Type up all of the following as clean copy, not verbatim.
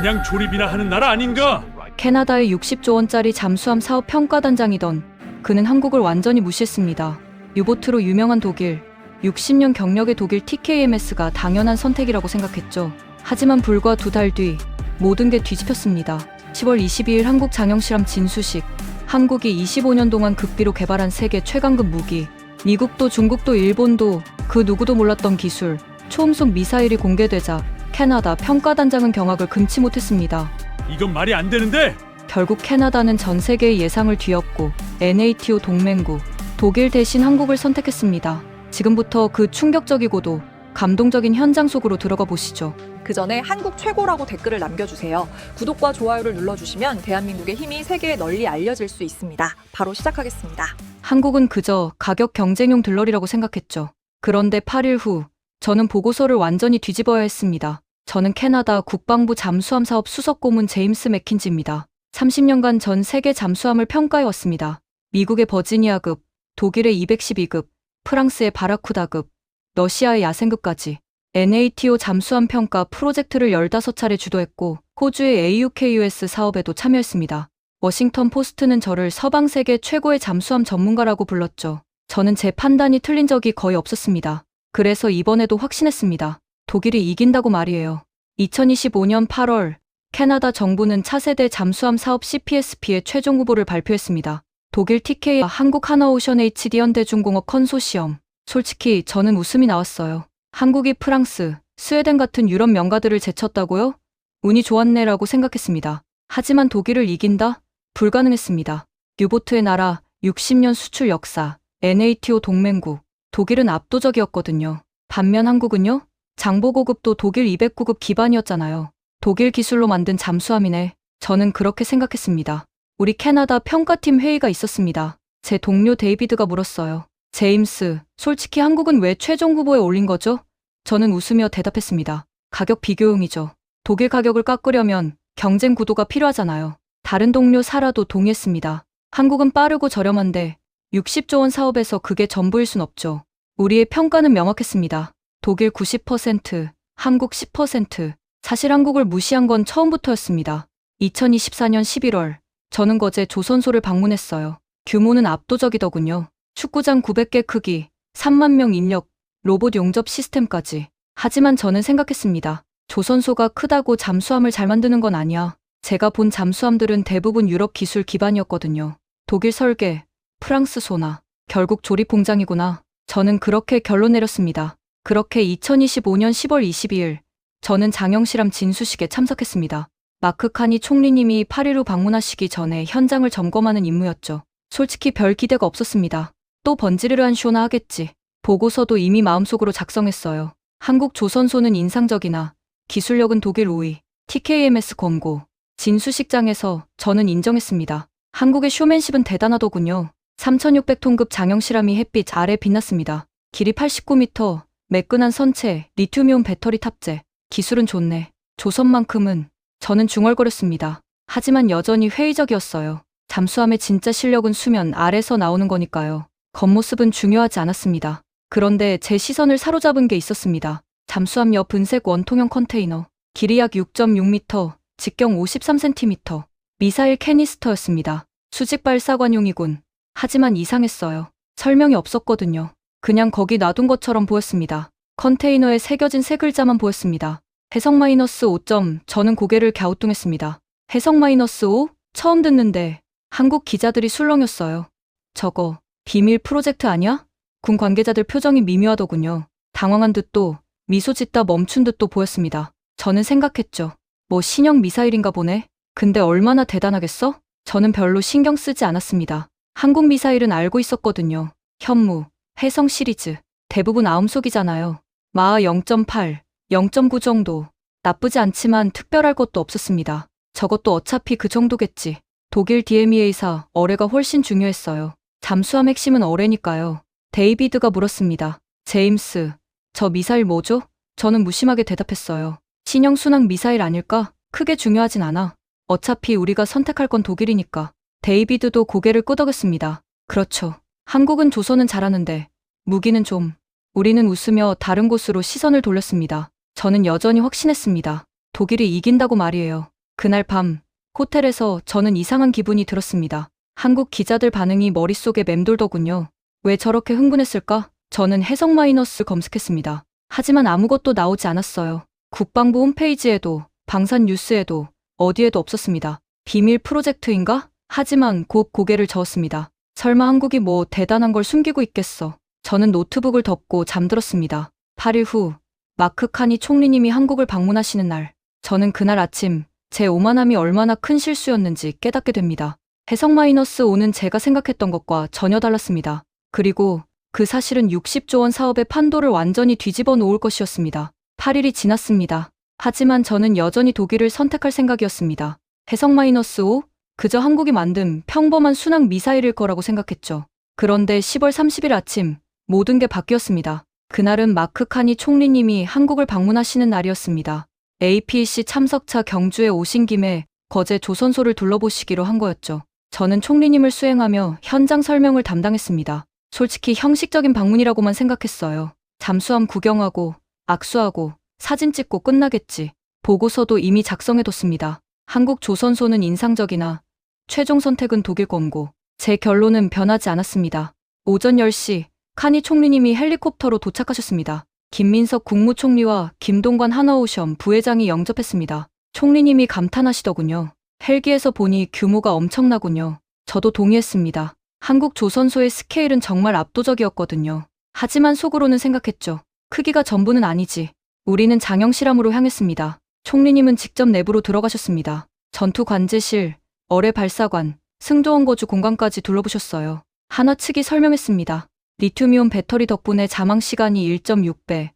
그냥 조립이나 하는 나라 아닌가? 캐나다의 60조 원짜리 잠수함 사업 평가단장이던 그는 한국을 완전히 무시했습니다. 유보트로 유명한 독일, 60년 경력의 독일 TKMS가 당연한 선택이라고 생각했죠. 하지만 불과 2달 뒤 모든 게 뒤집혔습니다. 10월 22일 한국 장영실함 진수식. 한국이 25년 동안 극비로 개발한 세계 최강급 무기. 미국도 중국도 일본도 그 누구도 몰랐던 기술, 초음속 미사일이 공개되자 캐나다 평가단장은 경악을 금치 못했습니다. 이건 말이 안 되는데? 결국 캐나다는 전 세계의 예상을 뒤엎고 NATO 동맹국, 독일 대신 한국을 선택했습니다. 지금부터 그 충격적이고도 감동적인 현장 속으로 들어가 보시죠. 그 전에 한국 최고라고 댓글을 남겨주세요. 구독과 좋아요를 눌러주시면 대한민국의 힘이 세계에 널리 알려질 수 있습니다. 바로 시작하겠습니다. 한국은 그저 가격 경쟁용 들러리라고 생각했죠. 그런데 8일 후 저는 보고서를 완전히 뒤집어야 했습니다. 저는 캐나다 국방부 잠수함 사업 수석 고문 제임스 맥킨지입니다. 30년간 전 세계 잠수함을 평가해 왔습니다. 미국의 버지니아급, 독일의 212급, 프랑스의 바라쿠다급, 러시아의 야생급까지 NATO 잠수함 평가 프로젝트를 15차례 주도했고 호주의 AUKUS 사업에도 참여했습니다. 워싱턴 포스트는 저를 서방 세계 최고의 잠수함 전문가라고 불렀죠. 저는 제 판단이 틀린 적이 거의 없었습니다. 그래서 이번에도 확신했습니다. 독일이 이긴다고 말이에요. 2025년 8월 캐나다 정부는 차세대 잠수함 사업 CPSP의 최종 후보를 발표했습니다. 독일 TK와 한국 하나오션 HD 현대중공업 컨소시엄. 솔직히 저는 웃음이 나왔어요. 한국이 프랑스, 스웨덴 같은 유럽 명가들을 제쳤다고요? 운이 좋았네라고 생각했습니다. 하지만 독일을 이긴다? 불가능했습니다. 유보트의 나라, 60년 수출 역사, NATO 동맹국. 독일은 압도적이었거든요. 반면 한국은요? 장보고급도 독일 209급 기반이었잖아요. 독일 기술로 만든 잠수함이네. 저는 그렇게 생각했습니다. 우리 캐나다 평가팀 회의가 있었습니다. 제 동료 데이비드가 물었어요. 제임스, 솔직히 한국은 왜 최종 후보에 올린 거죠? 저는 웃으며 대답했습니다. 가격 비교용이죠. 독일 가격을 깎으려면 경쟁 구도가 필요하잖아요. 다른 동료 사라도 동의했습니다. 한국은 빠르고 저렴한데 60조 원 사업에서 그게 전부일 순 없죠. 우리의 평가는 명확했습니다. 독일 90%, 한국 10%. 사실 한국을 무시한 건 처음부터였습니다. 2024년 11월, 저는 거제 조선소를 방문했어요. 규모는 압도적이더군요. 축구장 900개 크기, 3만 명 인력, 로봇 용접 시스템까지. 하지만 저는 생각했습니다. 조선소가 크다고 잠수함을 잘 만드는 건 아니야. 제가 본 잠수함들은 대부분 유럽 기술 기반이었거든요. 독일 설계, 프랑스 소나, 결국 조립 공장이구나. 저는 그렇게 결론 내렸습니다. 그렇게 2025년 10월 22일, 저는 장영실함 진수식에 참석했습니다. 마크 카니 총리님이 8일 후 방문하시기 전에 현장을 점검하는 임무였죠. 솔직히 별 기대가 없었습니다. 또 번지르르한 쇼나 하겠지. 보고서도 이미 마음속으로 작성했어요. 한국 조선소는 인상적이나 기술력은 독일 우위, TKMS 권고. 진수식장에서 저는 인정했습니다. 한국의 쇼맨십은 대단하더군요. 3600톤급 장영실함이 햇빛 아래 빛났습니다. 길이 89m, 매끈한 선체, 리튬이온 배터리 탑재. 기술은 좋네. 조선만큼은. 저는 중얼거렸습니다. 하지만 여전히 회의적이었어요. 잠수함의 진짜 실력은 수면 아래서 나오는 거니까요. 겉모습은 중요하지 않았습니다. 그런데 제 시선을 사로잡은 게 있었습니다. 잠수함 옆 은색 원통형 컨테이너. 길이 약 6.6m, 직경 53cm. 미사일 캐니스터였습니다. 수직 발사관용이군. 하지만 이상했어요. 설명이 없었거든요. 그냥 거기 놔둔 것처럼 보였습니다. 컨테이너에 새겨진 세 글자만 보였습니다. 해성-5점. 저는 고개를 갸우뚱했습니다. 해성-5? 처음 듣는데. 한국 기자들이 술렁였어요. 저거 비밀 프로젝트 아니야? 군 관계자들 표정이 미묘하더군요. 당황한 듯도 미소 짓다 멈춘 듯도 보였습니다. 저는 생각했죠. 뭐 신형 미사일인가 보네. 근데 얼마나 대단하겠어? 저는 별로 신경 쓰지 않았습니다. 한국 미사일은 알고 있었거든요. 현무, 해성 시리즈. 대부분 아음속이잖아요. 마하 0.8, 0.9 정도. 나쁘지 않지만 특별할 것도 없었습니다. 저것도 어차피 그 정도겠지. 독일 DMEA사 어뢰가 훨씬 중요했어요. 잠수함 핵심은 어뢰니까요. 데이비드가 물었습니다. 제임스, 저 미사일 뭐죠? 저는 무심하게 대답했어요. 신형 순항 미사일 아닐까? 크게 중요하진 않아. 어차피 우리가 선택할 건 독일이니까. 데이비드도 고개를 끄덕였습니다. 그렇죠. 한국은 조선은 잘하는데 무기는 좀. 우리는 웃으며 다른 곳으로 시선을 돌렸습니다. 저는 여전히 확신했습니다. 독일이 이긴다고 말이에요. 그날 밤 호텔에서 저는 이상한 기분이 들었습니다. 한국 기자들 반응이 머릿속에 맴돌더군요. 왜 저렇게 흥분했을까? 저는 해석 마이너스 검색했습니다. 하지만 아무것도 나오지 않았어요. 국방부 홈페이지에도 방산 뉴스에도 어디에도 없었습니다. 비밀 프로젝트인가? 하지만 곧 고개를 저었습니다. 설마 한국이 뭐 대단한 걸 숨기고 있겠어. 저는 노트북을 덮고 잠들었습니다. 8일 후 마크 카니 총리님이 한국을 방문하시는 날, 저는 그날 아침 제 오만함이 얼마나 큰 실수였는지 깨닫게 됩니다. 해석 마이너스 5는 제가 생각했던 것과 전혀 달랐습니다. 그리고 그 사실은 60조 원 사업의 판도를 완전히 뒤집어 놓을 것이었습니다. 8일이 지났습니다. 하지만 저는 여전히 독일을 선택할 생각이었습니다. 해석 마이너스 5? 그저 한국이 만든 평범한 순항 미사일일 거라고 생각했죠. 그런데 10월 30일 아침 모든 게 바뀌었습니다. 그날은 마크 카니 총리님이 한국을 방문하시는 날이었습니다. APEC 참석차 경주에 오신 김에 거제 조선소를 둘러보시기로 한 거였죠. 저는 총리님을 수행하며 현장 설명을 담당했습니다. 솔직히 형식적인 방문이라고만 생각했어요. 잠수함 구경하고 악수하고 사진 찍고 끝나겠지. 보고서도 이미 작성해뒀습니다. 한국 조선소는 인상적이나 최종 선택은 독일 권고. 제 결론은 변하지 않았습니다. 오전 10시 카니 총리님이 헬리콥터로 도착하셨습니다. 김민석 국무총리와 김동관 하나오션 부회장이 영접했습니다. 총리님이 감탄하시더군요. 헬기에서 보니 규모가 엄청나군요. 저도 동의했습니다. 한국 조선소의 스케일은 정말 압도적이었거든요. 하지만 속으로는 생각했죠. 크기가 전부는 아니지. 우리는 장영실함으로 향했습니다. 총리님은 직접 내부로 들어가셨습니다. 전투 관제실, 어뢰 발사관, 승조원 거주 공간까지 둘러보셨어요. 하나 측이 설명했습니다. 리튬이온 배터리 덕분에 자망 시간이 1.6배,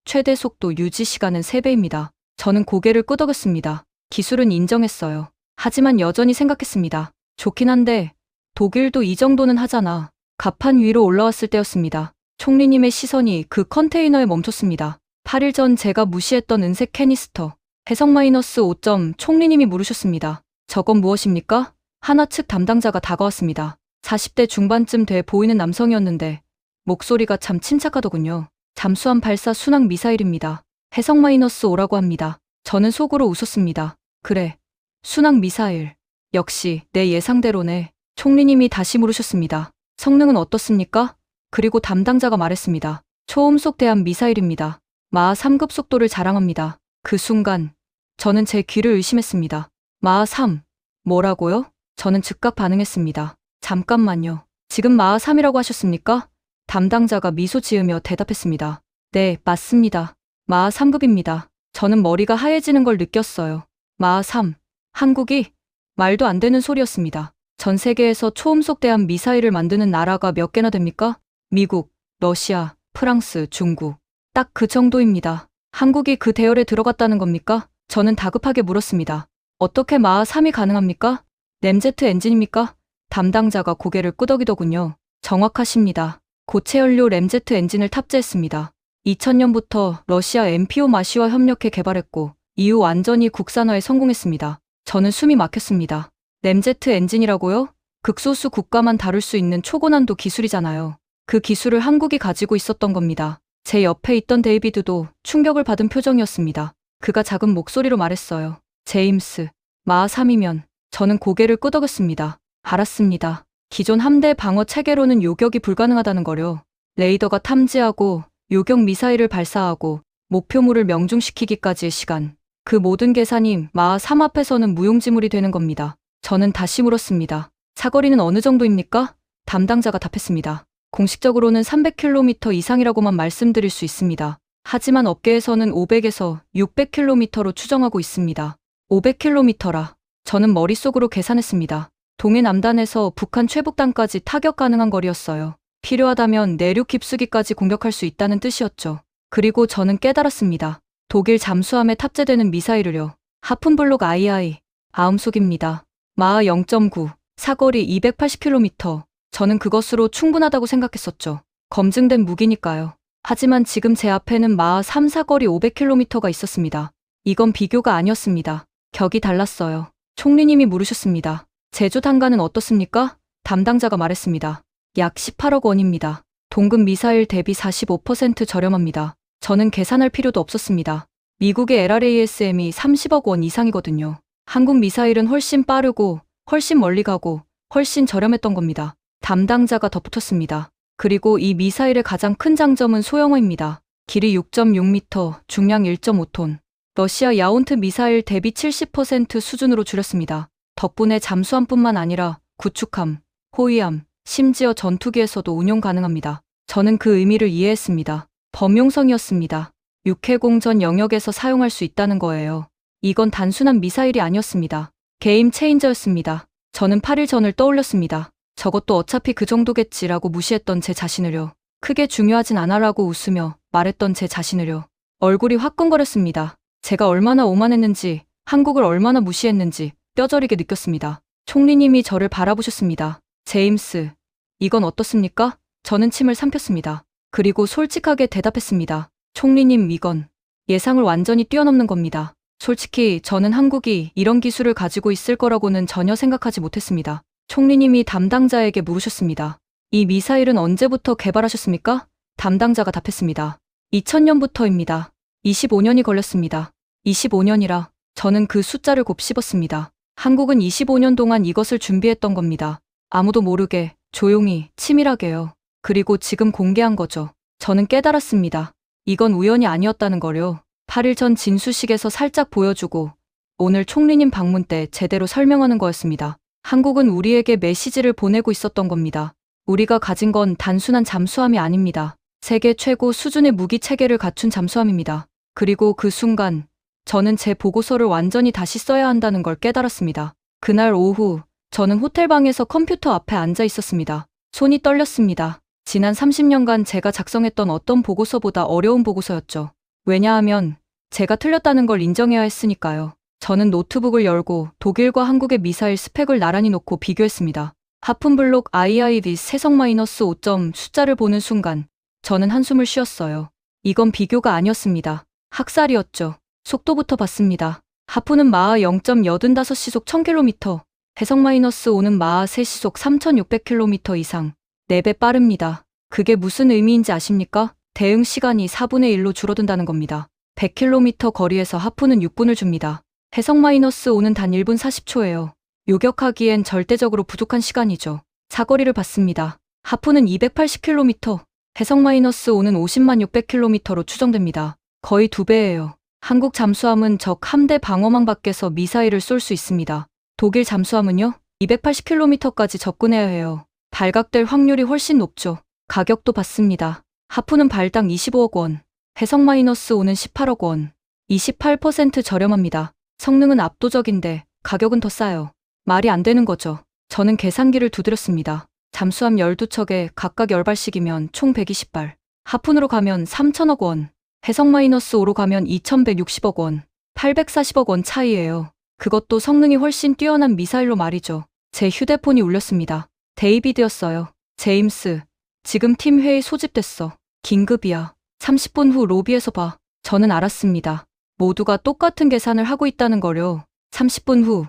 최대 속도 유지 시간은 3배입니다. 저는 고개를 끄덕였습니다. 기술은 인정했어요. 하지만 여전히 생각했습니다. 좋긴 한데 독일도 이 정도는 하잖아. 갑판 위로 올라왔을 때였습니다. 총리님의 시선이 그 컨테이너에 멈췄습니다. 8일 전 제가 무시했던 은색 캐니스터. 해석 마이너스 5점 총리님이 물으셨습니다. 저건 무엇입니까? 하나 측 담당자가 다가왔습니다. 40대 중반쯤 돼 보이는 남성이었는데 목소리가 참 침착하더군요. 잠수함 발사 순항 미사일입니다. 해석 마이너스 5라고 합니다. 저는 속으로 웃었습니다. 그래, 순항 미사일. 역시 내 예상대로네. 총리님이 다시 물으셨습니다. 성능은 어떻습니까? 그리고 담당자가 말했습니다. 초음속 대함 미사일입니다. 마하 3급 속도를 자랑합니다. 그 순간 저는 제 귀를 의심했습니다. 마하 3. 뭐라고요? 저는 즉각 반응했습니다. 잠깐만요. 지금 마하 3이라고 하셨습니까? 담당자가 미소 지으며 대답했습니다. 네, 맞습니다. 마하 3급입니다. 저는 머리가 하얘지는 걸 느꼈어요. 마하 3. 한국이? 말도 안 되는 소리였습니다. 전 세계에서 초음속 대함 미사일을 만드는 나라가 몇 개나 됩니까? 미국, 러시아, 프랑스, 중국. 딱 그 정도입니다. 한국이 그 대열에 들어갔다는 겁니까? 저는 다급하게 물었습니다. 어떻게 마하 3이 가능합니까? 램제트 엔진입니까? 담당자가 고개를 끄덕이더군요. 정확하십니다. 고체 연료 램제트 엔진을 탑재했습니다. 2000년부터 러시아 MPO 마시와 협력해 개발했고 이후 완전히 국산화에 성공했습니다. 저는 숨이 막혔습니다. 램제트 엔진이라고요? 극소수 국가만 다룰 수 있는 초고난도 기술이잖아요. 그 기술을 한국이 가지고 있었던 겁니다. 제 옆에 있던 데이비드도 충격을 받은 표정이었습니다. 그가 작은 목소리로 말했어요. 제임스, 마하 3이면. 저는 고개를 끄덕였습니다. 알았습니다. 기존 함대 방어 체계로는 요격이 불가능하다는 거려. 레이더가 탐지하고 요격 미사일을 발사하고 목표물을 명중시키기까지의 시간. 그 모든 계산이 마하 3 앞에서는 무용지물이 되는 겁니다. 저는 다시 물었습니다. 사거리는 어느 정도입니까? 담당자가 답했습니다. 공식적으로는 300km 이상이라고만 말씀드릴 수 있습니다. 하지만 업계에서는 500에서 600km로 추정하고 있습니다. 500km라. 저는 머릿속으로 계산했습니다. 동해남단에서 북한 최북단까지 타격 가능한 거리였어요. 필요하다면 내륙 깊숙이까지 공격할 수 있다는 뜻이었죠. 그리고 저는 깨달았습니다. 독일 잠수함에 탑재되는 미사일을요. 하픈블록 II, 아음속입니다. 마하 0.9, 사거리 280km. 저는 그것으로 충분하다고 생각했었죠. 검증된 무기니까요. 하지만 지금 제 앞에는 마하 3 사거리 500km가 있었습니다. 이건 비교가 아니었습니다. 격이 달랐어요. 총리님이 물으셨습니다. 제조 단가는 어떻습니까? 담당자가 말했습니다. 약 18억 원입니다. 동급 미사일 대비 45% 저렴합니다. 저는 계산할 필요도 없었습니다. 미국의 LRASM이 30억 원 이상이거든요. 한국 미사일은 훨씬 빠르고 훨씬 멀리 가고 훨씬 저렴했던 겁니다. 담당자가 덧붙였습니다. 그리고 이 미사일의 가장 큰 장점은 소형어입니다. 길이 6.6m, 중량 1.5톤. 러시아 야온트 미사일 대비 70% 수준으로 줄였습니다. 덕분에 잠수함뿐만 아니라 구축함, 호위함, 심지어 전투기에서도 운용 가능합니다. 저는 그 의미를 이해했습니다. 범용성이었습니다. 육해공전 영역에서 사용할 수 있다는 거예요. 이건 단순한 미사일이 아니었습니다. 게임 체인저였습니다. 저는 8일 전을 떠올렸습니다. 저것도 어차피 그 정도겠지라고 무시했던 제 자신을요. 크게 중요하진 않아라고 웃으며 말했던 제 자신을요. 얼굴이 화끈거렸습니다. 제가 얼마나 오만했는지, 한국을 얼마나 무시했는지 뼈저리게 느꼈습니다. 총리님이 저를 바라보셨습니다. 제임스, 이건 어떻습니까? 저는 침을 삼켰습니다. 그리고 솔직하게 대답했습니다. 총리님, 이건 예상을 완전히 뛰어넘는 겁니다. 솔직히 저는 한국이 이런 기술을 가지고 있을 거라고는 전혀 생각하지 못했습니다. 총리님이 담당자에게 물으셨습니다. 이 미사일은 언제부터 개발하셨습니까? 담당자가 답했습니다. 2000년부터입니다. 25년이 걸렸습니다. 25년이라 저는 그 숫자를 곱씹었습니다. 한국은 25년 동안 이것을 준비했던 겁니다. 아무도 모르게, 조용히, 치밀하게요. 그리고 지금 공개한 거죠. 저는 깨달았습니다. 이건 우연이 아니었다는 거요. 8일 전 진수식에서 살짝 보여주고 오늘 총리님 방문 때 제대로 설명하는 거였습니다. 한국은 우리에게 메시지를 보내고 있었던 겁니다. 우리가 가진 건 단순한 잠수함이 아닙니다. 세계 최고 수준의 무기 체계를 갖춘 잠수함입니다. 그리고 그 순간 저는 제 보고서를 완전히 다시 써야 한다는 걸 깨달았습니다. 그날 오후 저는 호텔방에서 컴퓨터 앞에 앉아 있었습니다. 손이 떨렸습니다. 지난 30년간 제가 작성했던 어떤 보고서보다 어려운 보고서였죠. 왜냐하면 제가 틀렸다는 걸 인정해야 했으니까요. 저는 노트북을 열고 독일과 한국의 미사일 스펙을 나란히 놓고 비교했습니다. 하픈블록 IID 세성-5점 숫자를 보는 순간 저는 한숨을 쉬었어요. 이건 비교가 아니었습니다. 학살이었죠. 속도부터 봤습니다. 하프는 마하 0.85시속 1000km, 해성-5는 마하 3시속 3600km 이상, 4배 빠릅니다. 그게 무슨 의미인지 아십니까? 대응 시간이 4분의 1로 줄어든다는 겁니다. 100km 거리에서 하프는 6분을 줍니다. 해성-5는 단 1분 40초예요. 요격하기엔 절대적으로 부족한 시간이죠. 사거리를 봤습니다. 하프는 280km, 해성-5는 50만 600km로 추정됩니다. 거의 2배예요. 한국 잠수함은 적 함대 방어망 밖에서 미사일을 쏠 수 있습니다. 독일 잠수함은요? 280km까지 접근해야 해요. 발각될 확률이 훨씬 높죠. 가격도 봤습니다. 하프는 발당 25억 원, 해성-5는 18억 원, 28% 저렴합니다. 성능은 압도적인데 가격은 더 싸요. 말이 안 되는 거죠. 저는 계산기를 두드렸습니다. 잠수함 12척에 각각 10발씩이면 총 120발. 하푼으로 가면 3천억 원, 해성-5로 가면 2160억 원, 840억 원 차이예요. 그것도 성능이 훨씬 뛰어난 미사일로 말이죠. 제 휴대폰이 울렸습니다. 데이비드였어요. 제임스, 지금 팀 회의 소집됐어. 긴급이야. 30분 후 로비에서 봐. 저는 알았습니다. 모두가 똑같은 계산을 하고 있다는 거요. 30분 후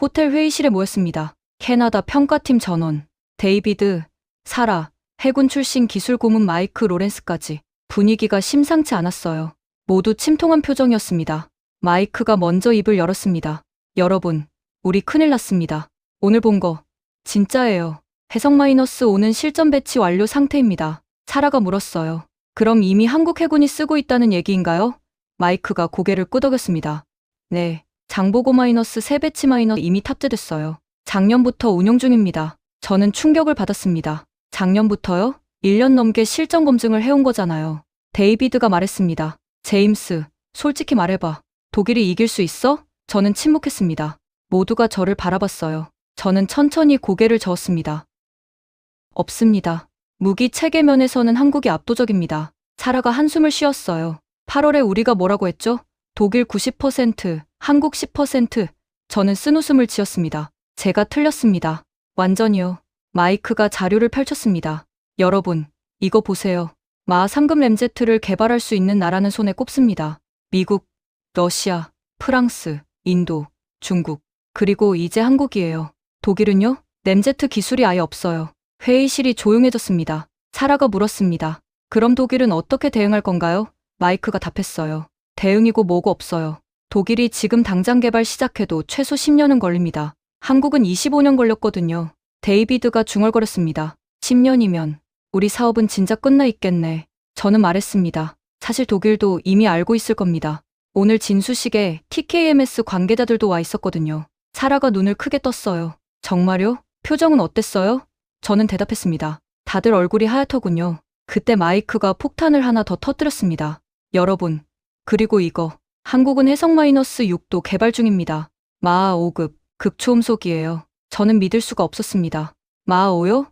호텔 회의실에 모였습니다. 캐나다 평가팀 전원, 데이비드, 사라, 해군 출신 기술 고문 마이크 로렌스까지. 분위기가 심상치 않았어요. 모두 침통한 표정이었습니다. 마이크가 먼저 입을 열었습니다. 여러분, 우리 큰일 났습니다. 오늘 본 거 진짜예요. 해성-5는 실전 배치 완료 상태입니다. 사라가 물었어요. 그럼 이미 한국 해군이 쓰고 있다는 얘기인가요? 마이크가 고개를 끄덕였습니다. 네, 장보고 마이너스 3배치 마이너 이미 탑재됐어요. 작년부터 운용 중입니다. 저는 충격을 받았습니다. 작년부터요? 1년 넘게 실전 검증을 해온 거잖아요. 데이비드가 말했습니다. 제임스, 솔직히 말해봐. 독일이 이길 수 있어? 저는 침묵했습니다. 모두가 저를 바라봤어요. 저는 천천히 고개를 저었습니다. 없습니다. 무기 체계 면에서는 한국이 압도적입니다. 사라가 한숨을 쉬었어요. 8월에 우리가 뭐라고 했죠? 독일 90%, 한국 10%. 저는 쓴웃음을 지었습니다. 제가 틀렸습니다. 완전히요. 마이크가 자료를 펼쳤습니다. 여러분, 이거 보세요. 마하 3급 램제트를 개발할 수 있는 나라는 손에 꼽습니다. 미국, 러시아, 프랑스, 인도, 중국, 그리고 이제 한국이에요. 독일은요? 램제트 기술이 아예 없어요. 회의실이 조용해졌습니다. 사라가 물었습니다. 그럼 독일은 어떻게 대응할 건가요? 마이크가 답했어요. 대응이고 뭐고 없어요. 독일이 지금 당장 개발 시작해도 최소 10년은 걸립니다. 한국은 25년 걸렸거든요. 데이비드가 중얼거렸습니다. 10년이면 우리 사업은 진짜 끝나 있겠네. 저는 말했습니다. 사실 독일도 이미 알고 있을 겁니다. 오늘 진수식에 TKMS 관계자들도 와 있었거든요. 사라가 눈을 크게 떴어요. 정말요? 표정은 어땠어요? 저는 대답했습니다. 다들 얼굴이 하얗더군요. 그때 마이크가 폭탄을 하나 더 터뜨렸습니다. 여러분, 그리고 이거. 한국은 해성-6도 개발 중입니다. 마하 5급, 극초음속이에요. 저는 믿을 수가 없었습니다. 마하 5요?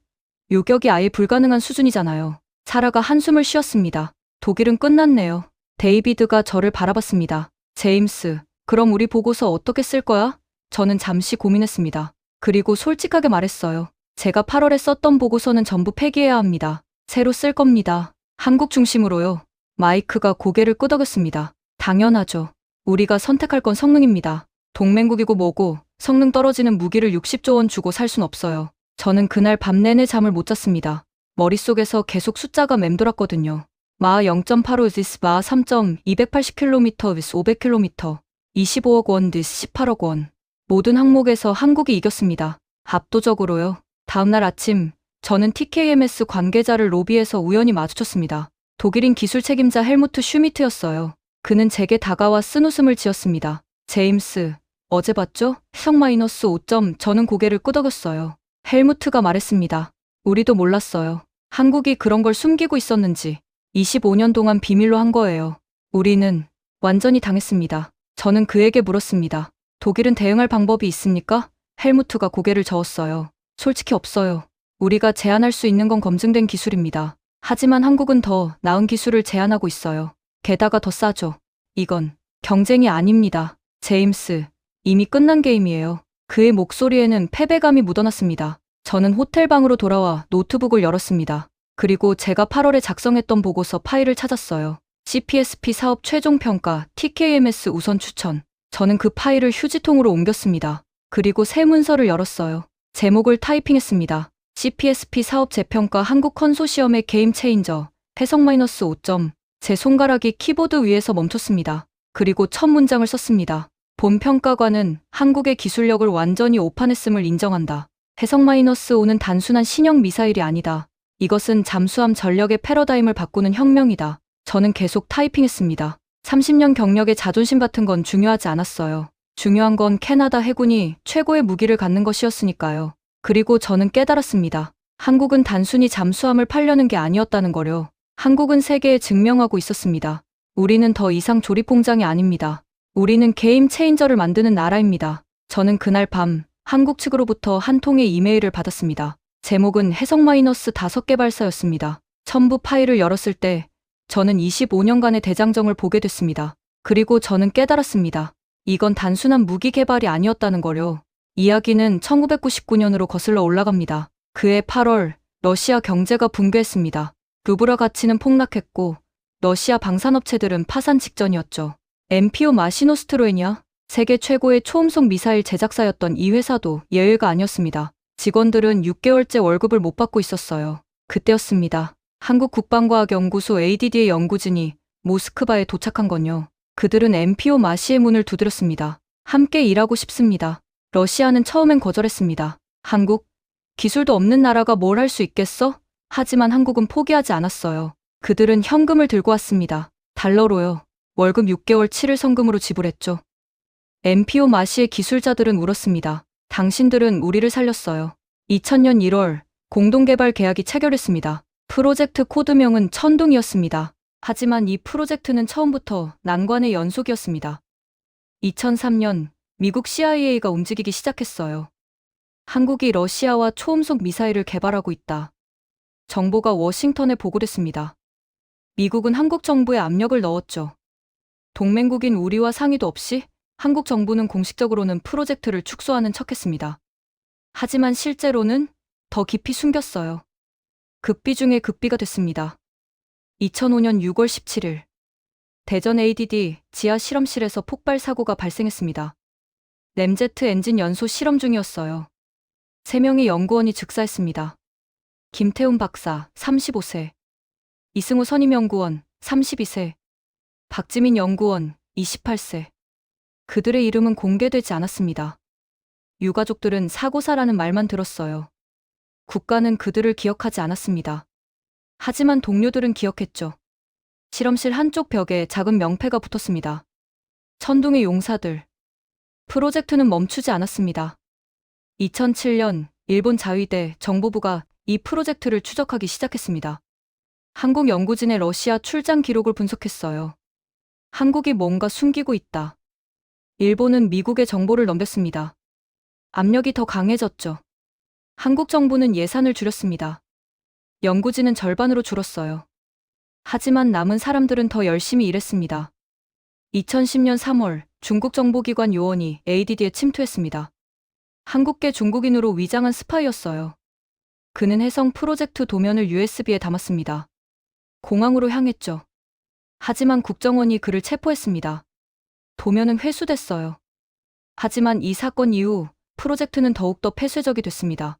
요격이 아예 불가능한 수준이잖아요. 사라가 한숨을 쉬었습니다. 독일은 끝났네요. 데이비드가 저를 바라봤습니다. 제임스, 그럼 우리 보고서 어떻게 쓸 거야? 저는 잠시 고민했습니다. 그리고 솔직하게 말했어요. 제가 8월에 썼던 보고서는 전부 폐기해야 합니다. 새로 쓸 겁니다. 한국 중심으로요. 마이크가 고개를 끄덕였습니다. 당연하죠. 우리가 선택할 건 성능입니다. 동맹국이고 뭐고 성능 떨어지는 무기를 60조 원 주고 살 순 없어요. 저는 그날 밤 내내 잠을 못 잤습니다. 머릿속에서 계속 숫자가 맴돌았거든요. 마하 0.85 this 마하 3.280km this 500km 25억 원 this 18억 원. 모든 항목에서 한국이 이겼습니다. 압도적으로요. 다음날 아침 저는 TKMS 관계자를 로비에서 우연히 마주쳤습니다. 독일인 기술 책임자 헬무트 슈미트였어요. 그는 제게 다가와 쓴웃음을 지었습니다. 제임스, 어제 봤죠? 해성-5점. 저는 고개를 끄덕였어요. 헬무트가 말했습니다. 우리도 몰랐어요. 한국이 그런 걸 숨기고 있었는지. 25년 동안 비밀로 한 거예요. 우리는 완전히 당했습니다. 저는 그에게 물었습니다. 독일은 대응할 방법이 있습니까? 헬무트가 고개를 저었어요. 솔직히 없어요. 우리가 제안할 수 있는 건 검증된 기술입니다. 하지만 한국은 더 나은 기술을 제안하고 있어요. 게다가 더 싸죠. 이건 경쟁이 아닙니다. 제임스, 이미 끝난 게임이에요. 그의 목소리에는 패배감이 묻어났습니다. 저는 호텔방으로 돌아와 노트북을 열었습니다. 그리고 제가 8월에 작성했던 보고서 파일을 찾았어요. CPSP 사업 최종 평가, TKMS 우선 추천. 저는 그 파일을 휴지통으로 옮겼습니다. 그리고 새 문서를 열었어요. 제목을 타이핑했습니다. CPSP 사업 재평가 한국 컨소시엄의 게임 체인저, 해성-5점. 제 손가락이 키보드 위에서 멈췄습니다. 그리고 첫 문장을 썼습니다. 본 평가관은 한국의 기술력을 완전히 오판했음을 인정한다. 해성-5는 단순한 신형 미사일이 아니다. 이것은 잠수함 전력의 패러다임을 바꾸는 혁명이다. 저는 계속 타이핑했습니다. 30년 경력의 자존심 같은 건 중요하지 않았어요. 중요한 건 캐나다 해군이 최고의 무기를 갖는 것이었으니까요. 그리고 저는 깨달았습니다. 한국은 단순히 잠수함을 팔려는 게 아니었다는 거려. 한국은 세계에 증명하고 있었습니다. 우리는 더 이상 조립공장이 아닙니다. 우리는 게임 체인저를 만드는 나라입니다. 저는 그날 밤 한국 측으로부터 한 통의 이메일을 받았습니다. 제목은 해성-5 개발사였습니다. 첨부 파일을 열었을 때 저는 25년간의 대장정을 보게 됐습니다. 그리고 저는 깨달았습니다. 이건 단순한 무기 개발이 아니었다는 거려. 이야기는 1999년으로 거슬러 올라갑니다. 그해 8월 러시아 경제가 붕괴했습니다. 루블화 가치는 폭락했고 러시아 방산업체들은 파산 직전이었죠. MPO 마시노스트로에냐? 세계 최고의 초음속 미사일 제작사였던 이 회사도 예외가 아니었습니다. 직원들은 6개월째 월급을 못 받고 있었어요. 그때였습니다. 한국 국방과학연구소 ADD의 연구진이 모스크바에 도착한 건요. 그들은 MPO 마시의 문을 두드렸습니다. 함께 일하고 싶습니다. 러시아는 처음엔 거절했습니다. 한국? 기술도 없는 나라가 뭘 할 수 있겠어? 하지만 한국은 포기하지 않았어요. 그들은 현금을 들고 왔습니다. 달러로요. 월급 6개월 7일 성금으로 지불했죠. MPO 마시의 기술자들은 울었습니다. 당신들은 우리를 살렸어요. 2000년 1월 공동개발 계약이 체결했습니다. 프로젝트 코드명은 천둥이었습니다. 하지만 이 프로젝트는 처음부터 난관의 연속이었습니다. 2003년 미국 CIA가 움직이기 시작했어요. 한국이 러시아와 초음속 미사일을 개발하고 있다. 정보가 워싱턴에 보고됐습니다. 미국은 한국 정부에 압력을 넣었죠. 동맹국인 우리와 상의도 없이 한국 정부는 공식적으로는 프로젝트를 축소하는 척했습니다. 하지만 실제로는 더 깊이 숨겼어요. 극비 중에 극비가 됐습니다. 2005년 6월 17일 대전 ADD 지하 실험실에서 폭발 사고가 발생했습니다. 램제트 엔진 연소 실험 중이었어요. 3명의 연구원이 즉사했습니다. 김태훈 박사 35세, 이승우 선임연구원 32세, 박지민 연구원 28세. 그들의 이름은 공개되지 않았습니다. 유가족들은 사고사라는 말만 들었어요. 국가는 그들을 기억하지 않았습니다. 하지만 동료들은 기억했죠. 실험실 한쪽 벽에 작은 명패가 붙었습니다. 천둥의 용사들. 프로젝트는 멈추지 않았습니다. 2007년 일본 자위대 정보부가 이 프로젝트를 추적하기 시작했습니다. 한국 연구진의 러시아 출장 기록을 분석했어요. 한국이 뭔가 숨기고 있다. 일본은 미국에 정보를 넘겼습니다. 압력이 더 강해졌죠. 한국 정부는 예산을 줄였습니다. 연구진은 절반으로 줄었어요. 하지만 남은 사람들은 더 열심히 일했습니다. 2010년 3월 중국 정보기관 요원이 ADD에 침투했습니다. 한국계 중국인으로 위장한 스파이였어요. 그는 해성 프로젝트 도면을 USB에 담았습니다. 공항으로 향했죠. 하지만 국정원이 그를 체포했습니다. 도면은 회수됐어요. 하지만 이 사건 이후 프로젝트는 더욱더 폐쇄적이 됐습니다.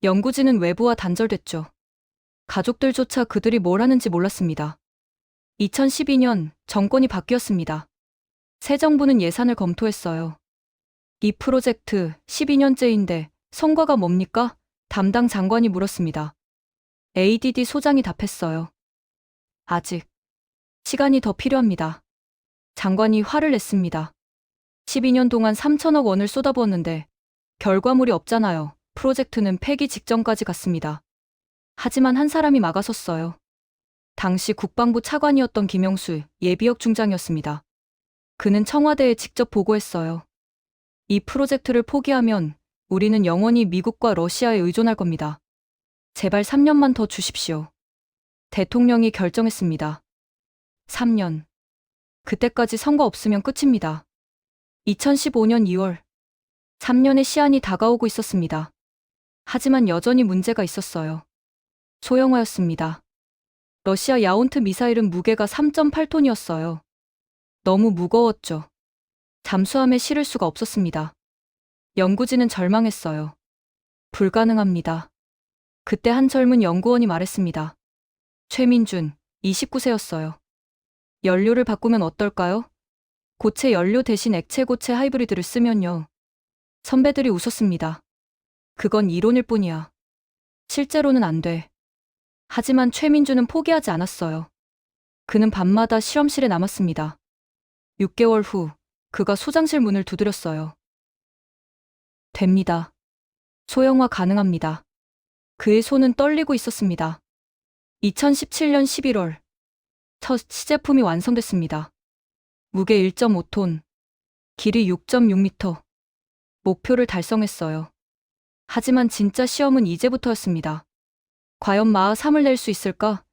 연구진은 외부와 단절됐죠. 가족들조차 그들이 뭘 하는지 몰랐습니다. 2012년 정권이 바뀌었습니다. 새 정부는 예산을 검토했어요. 이 프로젝트 12년째인데 성과가 뭡니까? 담당 장관이 물었습니다. ADD 소장이 답했어요. 아직 시간이 더 필요합니다. 장관이 화를 냈습니다. 12년 동안 3천억 원을 쏟아부었는데 결과물이 없잖아요. 프로젝트는 폐기 직전까지 갔습니다. 하지만 한 사람이 막아섰어요. 당시 국방부 차관이었던 김영수 예비역 중장이었습니다. 그는 청와대에 직접 보고했어요. 이 프로젝트를 포기하면 우리는 영원히 미국과 러시아에 의존할 겁니다. 제발 3년만 더 주십시오. 대통령이 결정했습니다. 3년. 그때까지 선거 없으면 끝입니다. 2015년 2월. 3년의 시한이 다가오고 있었습니다. 하지만 여전히 문제가 있었어요. 소형화였습니다. 러시아 야온트 미사일은 무게가 3.8톤이었어요. 너무 무거웠죠. 잠수함에 실을 수가 없었습니다. 연구진은 절망했어요. 불가능합니다. 그때 한 젊은 연구원이 말했습니다. 최민준, 29세였어요. 연료를 바꾸면 어떨까요? 고체 연료 대신 액체 고체 하이브리드를 쓰면요. 선배들이 웃었습니다. 그건 이론일 뿐이야. 실제로는 안 돼. 하지만 최민준은 포기하지 않았어요. 그는 밤마다 실험실에 남았습니다. 6개월 후, 그가 소장실 문을 두드렸어요. 됩니다. 소형화 가능합니다. 그의 손은 떨리고 있었습니다. 2017년 11월, 첫 시제품이 완성됐습니다. 무게 1.5톤, 길이 6.6m. 목표를 달성했어요. 하지만 진짜 시험은 이제부터였습니다. 과연 마하 3을 낼 수 있을까?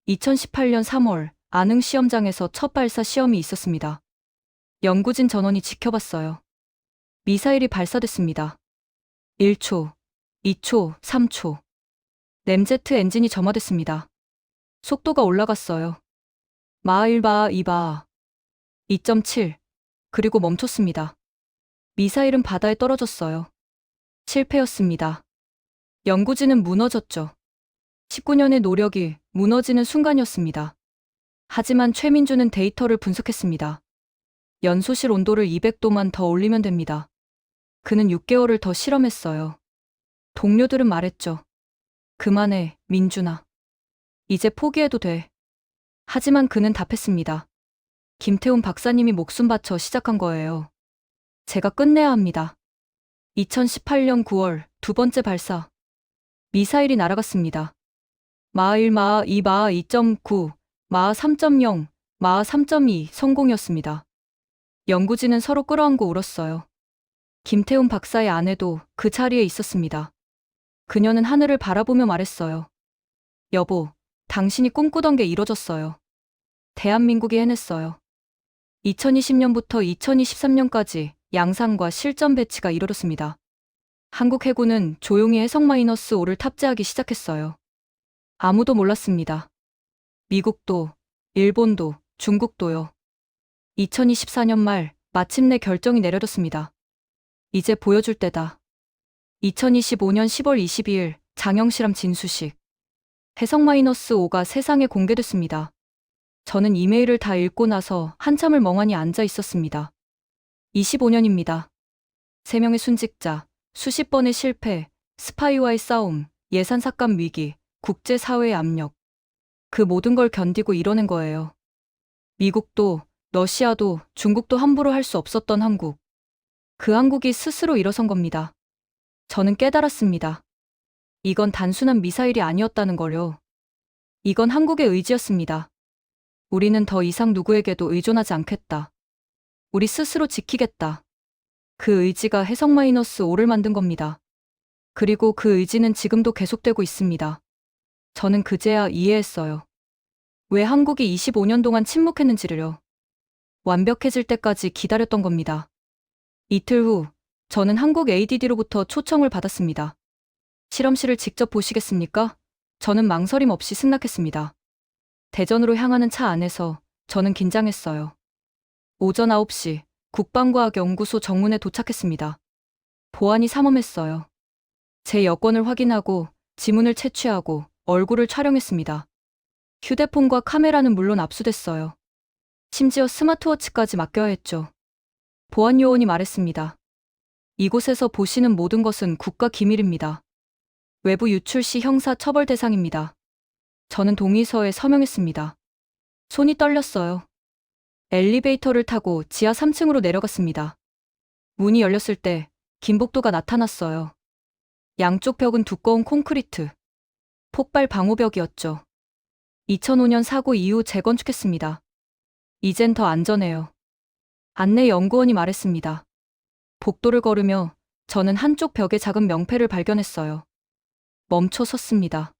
2018년 3월, 안흥 시험장에서 첫 발사 시험이 있었습니다. 연구진 전원이 지켜봤어요. 미사일이 발사됐습니다. 1초, 2초, 3초. 램제트 엔진이 점화됐습니다. 속도가 올라갔어요. 마하 1, 마하 2, 마하 2.7. 그리고 멈췄습니다. 미사일은 바다에 떨어졌어요. 실패였습니다. 연구진은 무너졌죠. 19년의 노력이 무너지는 순간이었습니다. 하지만 최민준은 데이터를 분석했습니다. 연소실 온도를 200도만 더 올리면 됩니다. 그는 6개월을 더 실험했어요. 동료들은 말했죠. 그만해, 민준아. 이제 포기해도 돼. 하지만 그는 답했습니다. 김태훈 박사님이 목숨 바쳐 시작한 거예요. 제가 끝내야 합니다. 2018년 9월 두 번째 발사. 미사일이 날아갔습니다. 마하 1, 마하 2, 마하 2.9, 마하 3.0, 마하 3.2 성공이었습니다. 연구진은 서로 끌어안고 울었어요. 김태훈 박사의 아내도 그 자리에 있었습니다. 그녀는 하늘을 바라보며 말했어요. 여보, 당신이 꿈꾸던 게 이뤄졌어요. 대한민국이 해냈어요. 2020년부터 2023년까지 양산과 실전 배치가 이루어졌습니다. 한국 해군은 조용히 해성-5를 탑재하기 시작했어요. 아무도 몰랐습니다. 미국도, 일본도, 중국도요. 2024년 말 마침내 결정이 내려졌습니다. 이제 보여줄 때다. 2025년 10월 22일 장영실험 진수식. 해성-5가 세상에 공개됐습니다. 저는 이메일을 다 읽고 나서 한참을 멍하니 앉아 있었습니다. 25년입니다. 3명의 순직자, 수십 번의 실패, 스파이와의 싸움, 예산 삭감 위기, 국제사회의 압력. 그 모든 걸 견디고 이뤄낸 거예요. 미국도, 러시아도, 중국도 함부로 할 수 없었던 한국. 그 한국이 스스로 일어선 겁니다. 저는 깨달았습니다. 이건 단순한 미사일이 아니었다는 걸요. 이건 한국의 의지였습니다. 우리는 더 이상 누구에게도 의존하지 않겠다. 우리 스스로 지키겠다. 그 의지가 해성-5를 만든 겁니다. 그리고 그 의지는 지금도 계속되고 있습니다. 저는 그제야 이해했어요. 왜 한국이 25년 동안 침묵했는지를요. 완벽해질 때까지 기다렸던 겁니다. 이틀 후, 저는 한국 ADD로부터 초청을 받았습니다. 실험실을 직접 보시겠습니까? 저는 망설임 없이 승낙했습니다. 대전으로 향하는 차 안에서 저는 긴장했어요. 오전 9시 국방과학연구소 정문에 도착했습니다. 보안이 삼엄했어요. 제 여권을 확인하고 지문을 채취하고 얼굴을 촬영했습니다. 휴대폰과 카메라는 물론 압수됐어요. 심지어 스마트워치까지 맡겨야 했죠. 보안 요원이 말했습니다. 이곳에서 보시는 모든 것은 국가 기밀입니다. 외부 유출 시 형사 처벌 대상입니다. 저는 동의서에 서명했습니다. 손이 떨렸어요. 엘리베이터를 타고 지하 3층으로 내려갔습니다. 문이 열렸을 때 김복도가 나타났어요. 양쪽 벽은 두꺼운 콘크리트. 폭발 방호벽이었죠. 2005년 사고 이후 재건축했습니다. 이젠 더 안전해요. 안내 연구원이 말했습니다. 복도를 걸으며 저는 한쪽 벽에 작은 명패를 발견했어요. 멈춰 섰습니다.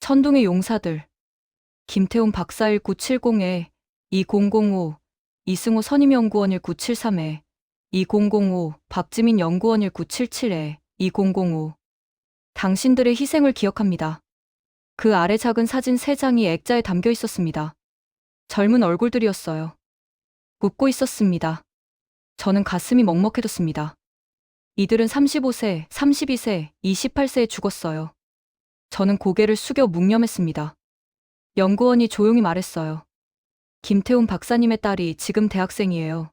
천둥의 용사들. 김태훈 박사 1970에 2005, 이승호 선임연구원 1973에 2005, 박지민 연구원 1977에 2005. 당신들의 희생을 기억합니다. 그 아래 작은 사진 3장이 액자에 담겨 있었습니다. 젊은 얼굴들이었어요. 웃고 있었습니다. 저는 가슴이 먹먹해졌습니다. 이들은 35세, 32세, 28세에 죽었어요. 저는 고개를 숙여 묵념했습니다. 연구원이 조용히 말했어요. 김태훈 박사님의 딸이 지금 대학생이에요.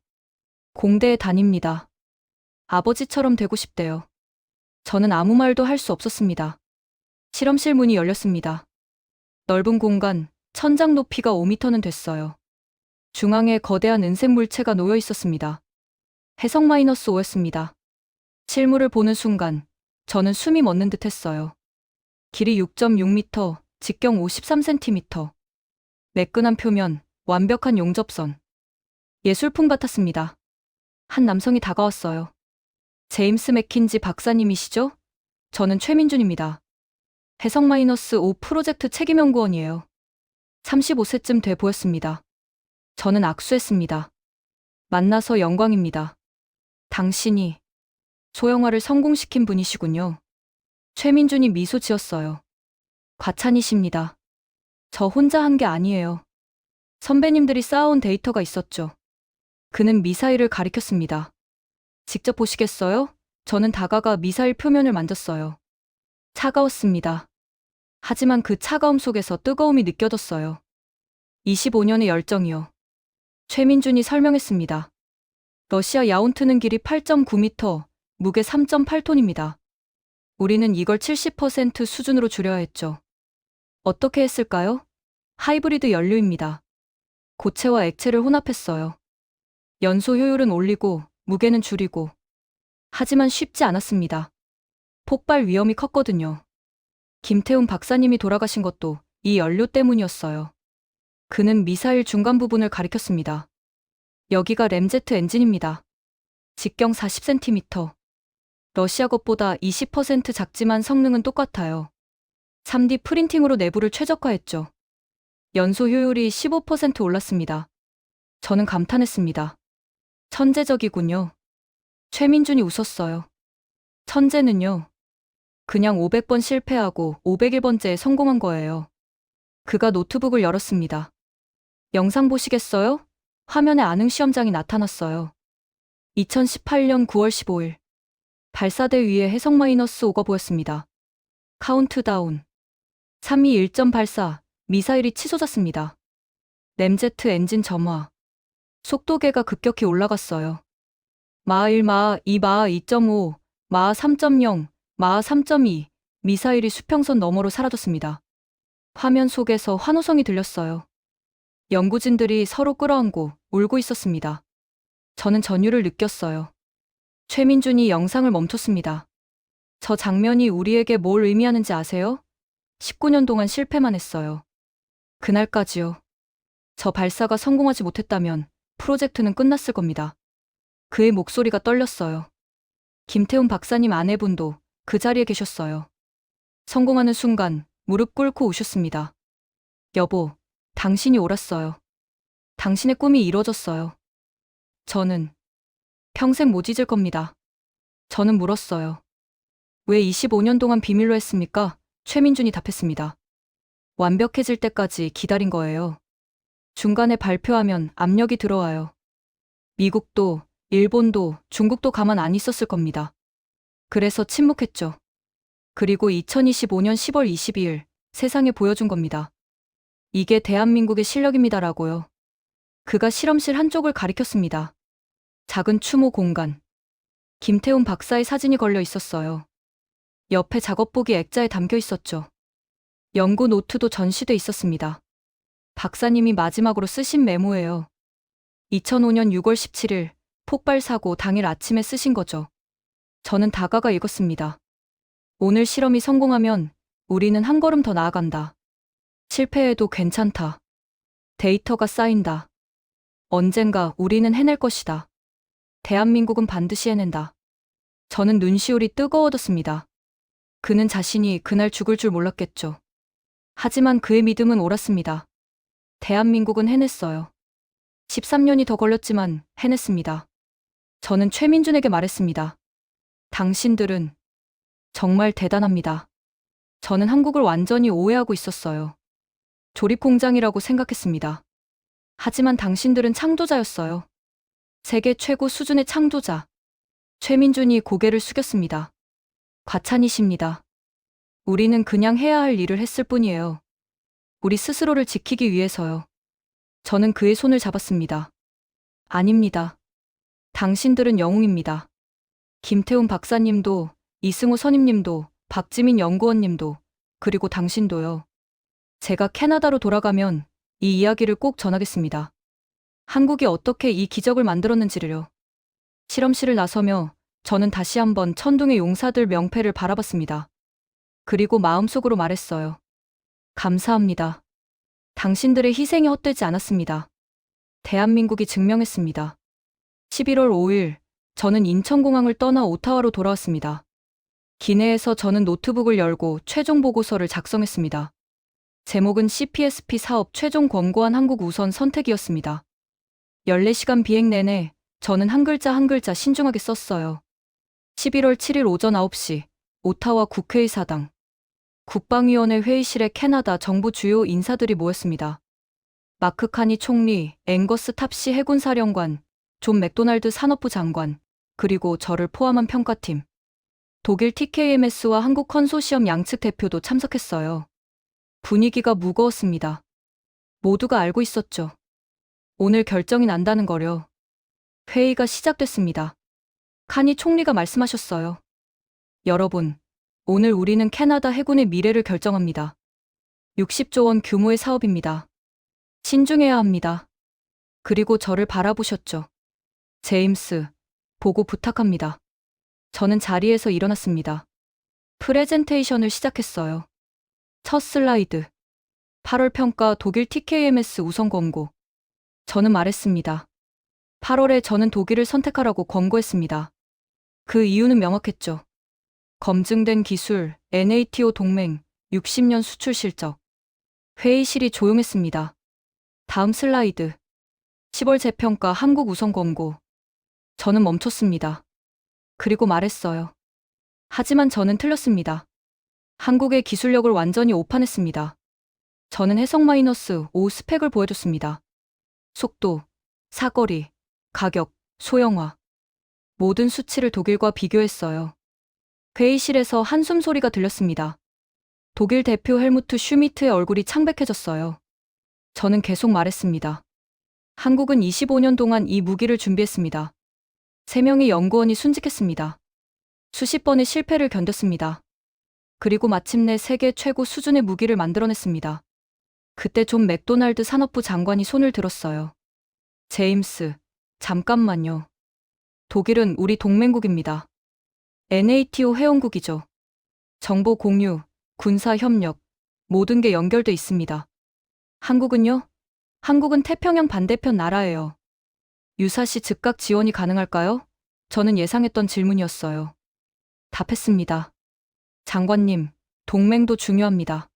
공대에 다닙니다. 아버지처럼 되고 싶대요. 저는 아무 말도 할 수 없었습니다. 실험실 문이 열렸습니다. 넓은 공간, 천장 높이가 5m는 됐어요. 중앙에 거대한 은색 물체가 놓여 있었습니다. 해성-5였습니다. 실물을 보는 순간 저는 숨이 멎는 듯 했어요. 길이 6.6m, 직경 53cm. 매끈한 표면, 완벽한 용접선. 예술품 같았습니다. 한 남성이 다가왔어요. 제임스 맥킨지 박사님이시죠? 저는 최민준입니다. 해성-5 프로젝트 책임연구원이에요. 35세쯤 돼 보였습니다. 저는 악수했습니다. 만나서 영광입니다. 당신이 소형화를 성공시킨 분이시군요. 최민준이 미소 지었어요. 과찬이십니다. 저 혼자 한 게 아니에요. 선배님들이 쌓아온 데이터가 있었죠. 그는 미사일을 가리켰습니다. 직접 보시겠어요? 저는 다가가 미사일 표면을 만졌어요. 차가웠습니다. 하지만 그 차가움 속에서 뜨거움이 느껴졌어요. 25년의 열정이요. 최민준이 설명했습니다. 러시아 야운트는 길이 8.9m, 무게 3.8톤입니다. 우리는 이걸 70% 수준으로 줄여야 했죠. 어떻게 했을까요? 하이브리드 연료입니다. 고체와 액체를 혼합했어요. 연소 효율은 올리고 무게는 줄이고. 하지만 쉽지 않았습니다. 폭발 위험이 컸거든요. 김태훈 박사님이 돌아가신 것도 이 연료 때문이었어요. 그는 미사일 중간 부분을 가리켰습니다. 여기가 램제트 엔진입니다. 직경 40cm. 러시아 것보다 20% 작지만 성능은 똑같아요. 3D 프린팅으로 내부를 최적화했죠. 연소 효율이 15% 올랐습니다. 저는 감탄했습니다. 천재적이군요. 최민준이 웃었어요. 천재는요. 그냥 500번 실패하고 501번째에 성공한 거예요. 그가 노트북을 열었습니다. 영상 보시겠어요? 화면에 아능 시험장이 나타났어요. 2018년 9월 15일. 발사대 위에 해성-5가 보였습니다. 카운트다운. 3위 1점 발사. 미사일이 치솟았습니다. 램제트 엔진 점화. 속도계가 급격히 올라갔어요. 마하 1, 마하 2, 마하 2.5, 마하 3.0, 마하 3.2, 미사일이 수평선 너머로 사라졌습니다. 화면 속에서 환호성이 들렸어요. 연구진들이 서로 끌어안고 울고 있었습니다. 저는 전율을 느꼈어요. 최민준이 영상을 멈췄습니다. 저 장면이 우리에게 뭘 의미하는지 아세요? 19년 동안 실패만 했어요. 그날까지요. 저 발사가 성공하지 못했다면 프로젝트는 끝났을 겁니다. 그의 목소리가 떨렸어요. 김태훈 박사님 아내분도 그 자리에 계셨어요. 성공하는 순간 무릎 꿇고 우셨습니다. 여보, 당신이 옳았어요. 당신의 꿈이 이루어졌어요. 저는 평생 못 잊을 겁니다. 저는 물었어요. 왜 25년 동안 비밀로 했습니까? 최민준이 답했습니다. 완벽해질 때까지 기다린 거예요. 중간에 발표하면 압력이 들어와요. 미국도, 일본도, 중국도 가만 안 있었을 겁니다. 그래서 침묵했죠. 그리고 2025년 10월 22일 세상에 보여준 겁니다. 이게 대한민국의 실력입니다라고요. 그가 실험실 한쪽을 가리켰습니다. 작은 추모 공간. 김태훈 박사의 사진이 걸려 있었어요. 옆에 작업복이 액자에 담겨 있었죠. 연구 노트도 전시돼 있었습니다. 박사님이 마지막으로 쓰신 메모예요. 2005년 6월 17일 폭발 사고 당일 아침에 쓰신 거죠. 저는 다가가 읽었습니다. 오늘 실험이 성공하면 우리는 한 걸음 더 나아간다. 실패해도 괜찮다. 데이터가 쌓인다. 언젠가 우리는 해낼 것이다. 대한민국은 반드시 해낸다. 저는 눈시울이 뜨거워졌습니다. 그는 자신이 그날 죽을 줄 몰랐겠죠. 하지만 그의 믿음은 옳았습니다. 대한민국은 해냈어요. 13년이 더 걸렸지만 해냈습니다. 저는 최민준에게 말했습니다. 당신들은 정말 대단합니다. 저는 한국을 완전히 오해하고 있었어요. 조립공장이라고 생각했습니다. 하지만 당신들은 창조자였어요. 세계 최고 수준의 창조자. 최민준이 고개를 숙였습니다. 과찬이십니다. 우리는 그냥 해야 할 일을 했을 뿐이에요. 우리 스스로를 지키기 위해서요. 저는 그의 손을 잡았습니다. 아닙니다. 당신들은 영웅입니다. 김태훈 박사님도, 이승우 선임님도, 박지민 연구원님도, 그리고 당신도요. 제가 캐나다로 돌아가면 이 이야기를 꼭 전하겠습니다. 한국이 어떻게 이 기적을 만들었는지를요. 실험실을 나서며 저는 다시 한번 천둥의 용사들 명패를 바라봤습니다. 그리고 마음속으로 말했어요. 감사합니다. 당신들의 희생이 헛되지 않았습니다. 대한민국이 증명했습니다. 11월 5일, 저는 인천공항을 떠나 오타와로 돌아왔습니다. 기내에서 저는 노트북을 열고 최종 보고서를 작성했습니다. 제목은 CPSP 사업 최종 권고안 한국 우선 선택이었습니다. 14시간 비행 내내 저는 한 글자 한 글자 신중하게 썼어요. 11월 7일 오전 9시, 오타와 국회의사당. 국방위원회 회의실에 캐나다 정부 주요 인사들이 모였습니다. 마크 카니 총리, 앵거스 탑시 해군사령관, 존 맥도날드 산업부 장관, 그리고 저를 포함한 평가팀. 독일 TKMS와 한국 컨소시엄 양측 대표도 참석했어요. 분위기가 무거웠습니다. 모두가 알고 있었죠. 오늘 결정이 난다는 거려. 회의가 시작됐습니다. 카니 총리가 말씀하셨어요. 여러분, 오늘 우리는 캐나다 해군의 미래를 결정합니다. 60조 원 규모의 사업입니다. 신중해야 합니다. 그리고 저를 바라보셨죠. 제임스, 보고 부탁합니다. 저는 자리에서 일어났습니다. 프레젠테이션을 시작했어요. 첫 슬라이드. 8월 평가 독일 TKMS 우선 권고. 저는 말했습니다. 8월에 저는 독일을 선택하라고 권고했습니다. 그 이유는 명확했죠. 검증된 기술, NATO 동맹, 60년 수출 실적. 회의실이 조용했습니다. 다음 슬라이드. 10월 재평가 한국 우선 권고. 저는 멈췄습니다. 그리고 말했어요. 하지만 저는 틀렸습니다. 한국의 기술력을 완전히 오판했습니다. 저는 해석 -5 스펙을 보여줬습니다. 속도, 사거리, 가격, 소형화. 모든 수치를 독일과 비교했어요. 회의실에서 한숨 소리가 들렸습니다. 독일 대표 헬무트 슈미트의 얼굴이 창백해졌어요. 저는 계속 말했습니다. 한국은 25년 동안 이 무기를 준비했습니다. 3명의 연구원이 순직했습니다. 수십 번의 실패를 견뎠습니다. 그리고 마침내 세계 최고 수준의 무기를 만들어냈습니다. 그때 존 맥도날드 산업부 장관이 손을 들었어요. 제임스, 잠깐만요. 독일은 우리 동맹국입니다. NATO 회원국이죠. 정보 공유, 군사 협력, 모든 게 연결돼 있습니다. 한국은요? 한국은 태평양 반대편 나라예요. 유사시 즉각 지원이 가능할까요? 저는 예상했던 질문이었어요. 답했습니다. 장관님, 동맹도 중요합니다.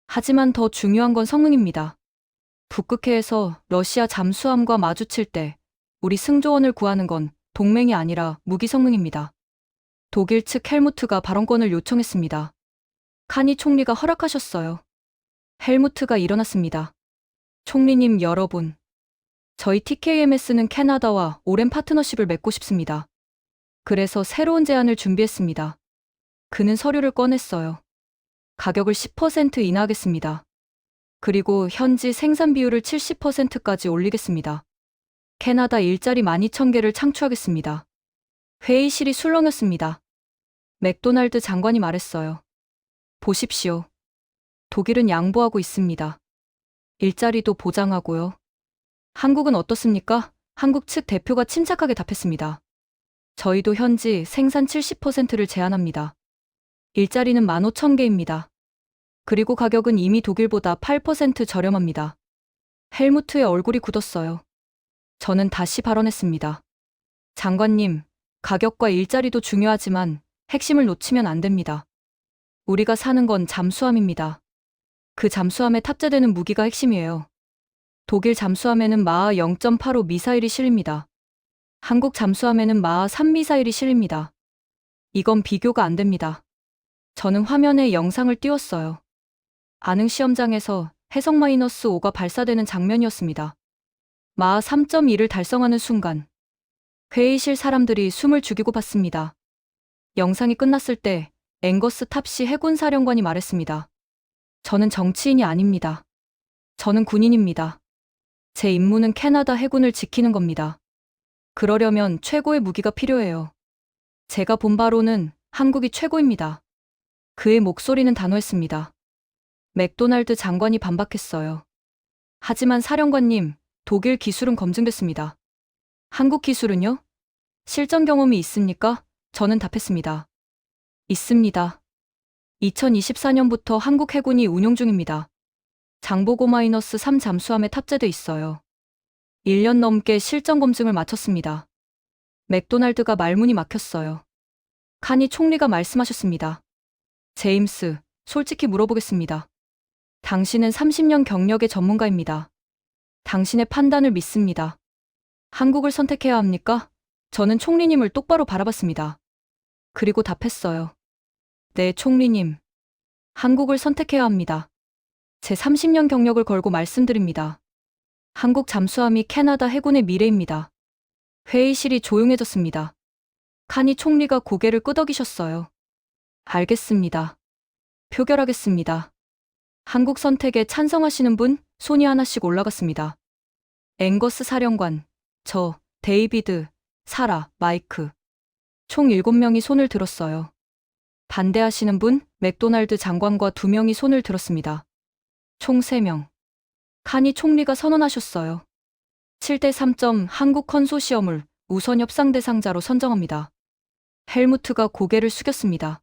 하지만 더 중요한 건 성능입니다. 북극해에서 러시아 잠수함과 마주칠 때 우리 승조원을 구하는 건 동맹이 아니라 무기 성능입니다. 독일 측 헬무트가 발언권을 요청했습니다. 카니 총리가 허락하셨어요. 헬무트가 일어났습니다. 총리님 여러분, 저희 TKMS는 캐나다와 오랜 파트너십을 맺고 싶습니다. 그래서 새로운 제안을 준비했습니다. 그는 서류를 꺼냈어요. 가격을 10% 인하하겠습니다. 그리고 현지 생산 비율을 70%까지 올리겠습니다. 캐나다 일자리 12,000개를 창출하겠습니다. 회의실이 술렁였습니다. 맥도날드 장관이 말했어요. 보십시오. 독일은 양보하고 있습니다. 일자리도 보장하고요. 한국은 어떻습니까? 한국 측 대표가 침착하게 답했습니다. 저희도 현지 생산 70%를 제한합니다. 일자리는 15,000개입니다. 그리고 가격은 이미 독일보다 8% 저렴합니다. 헬무트의 얼굴이 굳었어요. 저는 다시 발언했습니다. 장관님, 가격과 일자리도 중요하지만 핵심을 놓치면 안 됩니다. 우리가 사는 건 잠수함입니다. 그 잠수함에 탑재되는 무기가 핵심이에요. 독일 잠수함에는 마하 0.85 미사일이 실립니다. 한국 잠수함에는 마하 3 미사일이 실립니다. 이건 비교가 안 됩니다. 저는 화면에 영상을 띄웠어요. 안흥 시험장에서 해성 -5가 발사되는 장면이었습니다. 마하 3.2를 달성하는 순간 회의실 사람들이 숨을 죽이고 봤습니다. 영상이 끝났을 때 앵거스 탑시 해군 사령관이 말했습니다. 저는 정치인이 아닙니다. 저는 군인입니다. 제 임무는 캐나다 해군을 지키는 겁니다. 그러려면 최고의 무기가 필요해요. 제가 본 바로는 한국이 최고입니다. 그의 목소리는 단호했습니다. 맥도날드 장관이 반박했어요. 하지만 사령관님, 독일 기술은 검증됐습니다. 한국 기술은요? 실전 경험이 있습니까? 저는 답했습니다. 있습니다. 2024년부터 한국 해군이 운용 중입니다. 장보고 -3 잠수함에 탑재돼 있어요. 1년 넘게 실전 검증을 마쳤습니다. 맥도날드가 말문이 막혔어요. 카니 총리가 말씀하셨습니다. 제임스, 솔직히 물어보겠습니다. 당신은 30년 경력의 전문가입니다. 당신의 판단을 믿습니다. 한국을 선택해야 합니까? 저는 총리님을 똑바로 바라봤습니다. 그리고 답했어요. 네, 총리님. 한국을 선택해야 합니다. 제 30년 경력을 걸고 말씀드립니다. 한국 잠수함이 캐나다 해군의 미래입니다. 회의실이 조용해졌습니다. 카니 총리가 고개를 끄덕이셨어요. 알겠습니다. 표결하겠습니다. 한국 선택에 찬성하시는 분, 손이 하나씩 올라갔습니다. 앵거스 사령관, 저, 데이비드, 사라, 마이크. 총 7명이 손을 들었어요. 반대하시는 분, 맥도날드 장관과 2명이 손을 들었습니다. 총 3명. 카니 총리가 선언하셨어요. 7대3 한국 컨소시엄을 우선 협상 대상자로 선정합니다. 헬무트가 고개를 숙였습니다.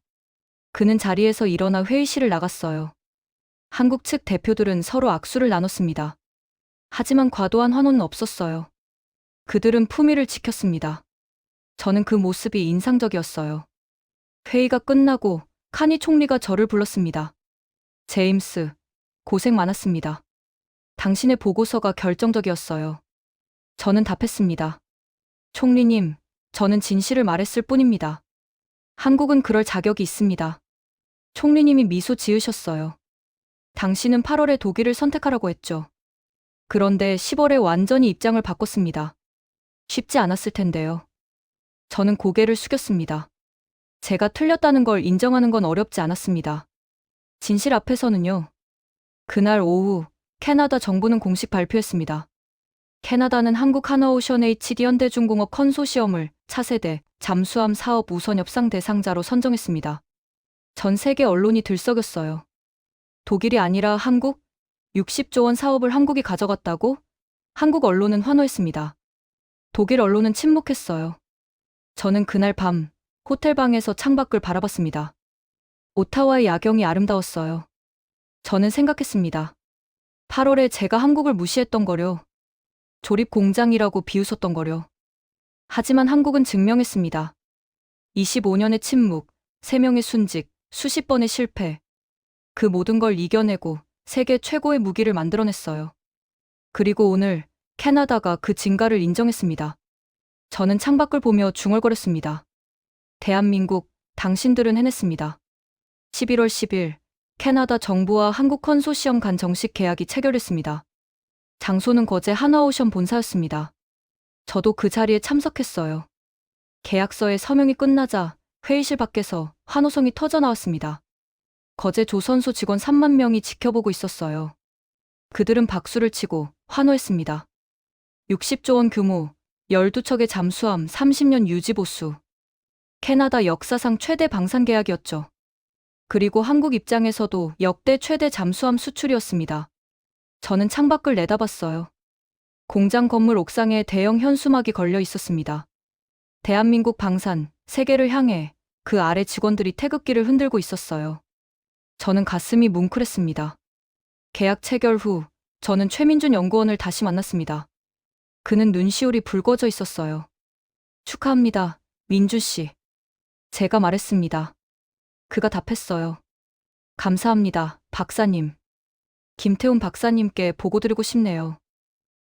그는 자리에서 일어나 회의실을 나갔어요. 한국 측 대표들은 서로 악수를 나눴습니다. 하지만 과도한 환호는 없었어요. 그들은 품위를 지켰습니다. 저는 그 모습이 인상적이었어요. 회의가 끝나고 카니 총리가 저를 불렀습니다. 제임스, 고생 많았습니다. 당신의 보고서가 결정적이었어요. 저는 답했습니다. 총리님, 저는 진실을 말했을 뿐입니다. 한국은 그럴 자격이 있습니다. 총리님이 미소 지으셨어요. 당신은 8월에 독일을 선택하라고 했죠. 그런데 10월에 완전히 입장을 바꿨습니다. 쉽지 않았을 텐데요. 저는 고개를 숙였습니다. 제가 틀렸다는 걸 인정하는 건 어렵지 않았습니다. 진실 앞에서는요. 그날 오후 캐나다 정부는 공식 발표했습니다. 캐나다는 한국 하나오션 HD 현대중공업 컨소시엄을 차세대, 잠수함 사업 우선 협상 대상자로 선정했습니다. 전 세계 언론이 들썩였어요. 독일이 아니라 한국? 60조 원 사업을 한국이 가져갔다고? 한국 언론은 환호했습니다. 독일 언론은 침묵했어요. 저는 그날 밤 호텔방에서 창밖을 바라봤습니다. 오타와의 야경이 아름다웠어요. 저는 생각했습니다. 8월에 제가 한국을 무시했던 거려. 조립 공장이라고 비웃었던 거려. 하지만 한국은 증명했습니다. 25년의 침묵, 3명의 순직, 수십 번의 실패. 그 모든 걸 이겨내고 세계 최고의 무기를 만들어냈어요. 그리고 오늘 캐나다가 그 진가를 인정했습니다. 저는 창밖을 보며 중얼거렸습니다. 대한민국, 당신들은 해냈습니다. 11월 10일, 캐나다 정부와 한국 컨소시엄 간 정식 계약이 체결됐습니다. 장소는 거제 하나오션 본사였습니다. 저도 그 자리에 참석했어요. 계약서에 서명이 끝나자 회의실 밖에서 환호성이 터져나왔습니다. 거제 조선소 직원 3만 명이 지켜보고 있었어요. 그들은 박수를 치고 환호했습니다. 60조 원 규모, 12척의 잠수함 30년 유지 보수. 캐나다 역사상 최대 방산 계약이었죠. 그리고 한국 입장에서도 역대 최대 잠수함 수출이었습니다. 저는 창밖을 내다봤어요. 공장 건물 옥상에 대형 현수막이 걸려 있었습니다. 대한민국 방산, 세계를 향해 그 아래 직원들이 태극기를 흔들고 있었어요. 저는 가슴이 뭉클했습니다. 계약 체결 후 저는 최민준 연구원을 다시 만났습니다. 그는 눈시울이 붉어져 있었어요. 축하합니다, 민주 씨. 제가 말했습니다. 그가 답했어요. 감사합니다, 박사님. 김태훈 박사님께 보고드리고 싶네요.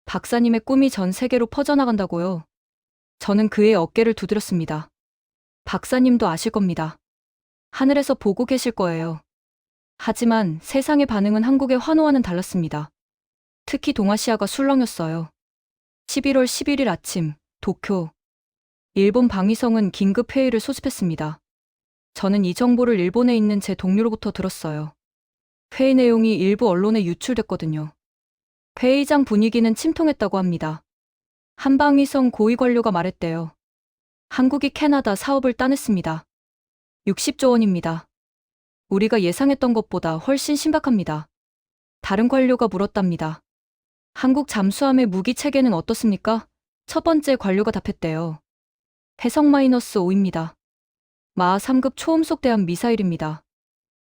박사님의 꿈이 전 세계로 퍼져나간다고요. 저는 그의 어깨를 두드렸습니다. 박사님도 아실 겁니다. 하늘에서 보고 계실 거예요. 하지만 세상의 반응은 한국의 환호와는 달랐습니다. 특히 동아시아가 술렁였어요. 11월 11일 아침, 도쿄. 일본 방위성은 긴급 회의를 소집했습니다. 저는 이 정보를 일본에 있는 제 동료로부터 들었어요. 회의 내용이 일부 언론에 유출됐거든요. 회의장 분위기는 침통했다고 합니다. 한방위성 고위 관료가 말했대요. 한국이 캐나다 사업을 따냈습니다. 60조 원입니다. 우리가 예상했던 것보다 훨씬 심각합니다. 다른 관료가 물었답니다. 한국 잠수함의 무기 체계는 어떻습니까? 첫 번째 관료가 답했대요. 해성-5입니다. 마하 3급 초음속 대함 미사일입니다.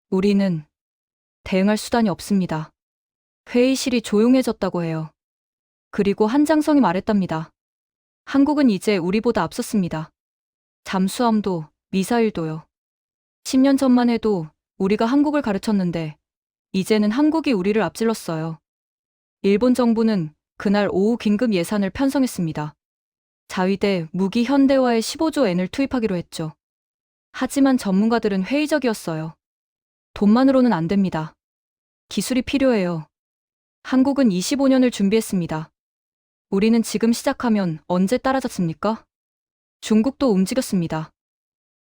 우리는 대응할 수단이 없습니다. 회의실이 조용해졌다고 해요. 그리고 한장성이 말했답니다. 한국은 이제 우리보다 앞섰습니다. 잠수함도 미사일도요. 10년 전만 해도 우리가 한국을 가르쳤는데 이제는 한국이 우리를 앞질렀어요. 일본 정부는 그날 오후 긴급 예산을 편성했습니다. 자위대 무기 현대화에 15조 엔을 투입하기로 했죠. 하지만 전문가들은 회의적이었어요. 돈만으로는 안 됩니다. 기술이 필요해요. 한국은 25년을 준비했습니다. 우리는 지금 시작하면 언제 따라잡습니까? 중국도 움직였습니다.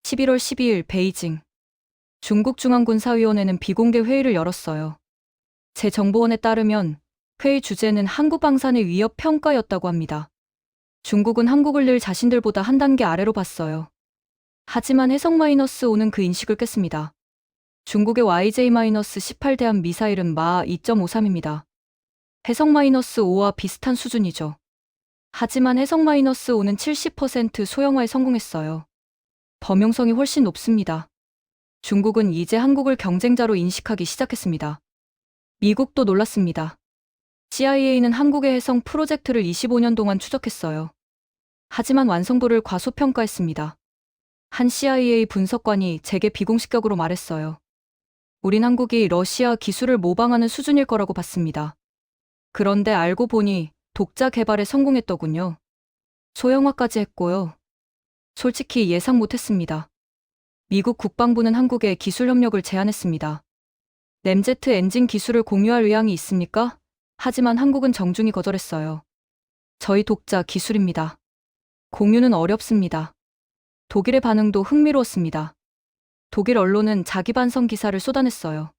11월 12일 베이징. 중국 중앙군사위원회는 비공개 회의를 열었어요. 제 정보원에 따르면 회의 주제는 한국 방산의 위협 평가였다고 합니다. 중국은 한국을 늘 자신들보다 한 단계 아래로 봤어요. 하지만 해성-5는 그 인식을 깼습니다. 중국의 YJ-18대함 미사일은 마하 2.53입니다. 해성-5와 비슷한 수준이죠. 하지만 해성-5는 70% 소형화에 성공했어요. 범용성이 훨씬 높습니다. 중국은 이제 한국을 경쟁자로 인식하기 시작했습니다. 미국도 놀랐습니다. CIA는 한국의 해성 프로젝트를 25년 동안 추적했어요. 하지만 완성도를 과소평가했습니다. 한 CIA 분석관이 제게 비공식격으로 말했어요. 우린 한국이 러시아 기술을 모방하는 수준일 거라고 봤습니다. 그런데 알고 보니 독자 개발에 성공했더군요. 소형화까지 했고요. 솔직히 예상 못했습니다. 미국 국방부는 한국에 기술 협력을 제안했습니다. 램제트 엔진 기술을 공유할 의향이 있습니까? 하지만 한국은 정중히 거절했어요. 저희 독자 기술입니다. 공유는 어렵습니다. 독일의 반응도 흥미로웠습니다. 독일 언론은 자기 반성 기사를 쏟아냈어요.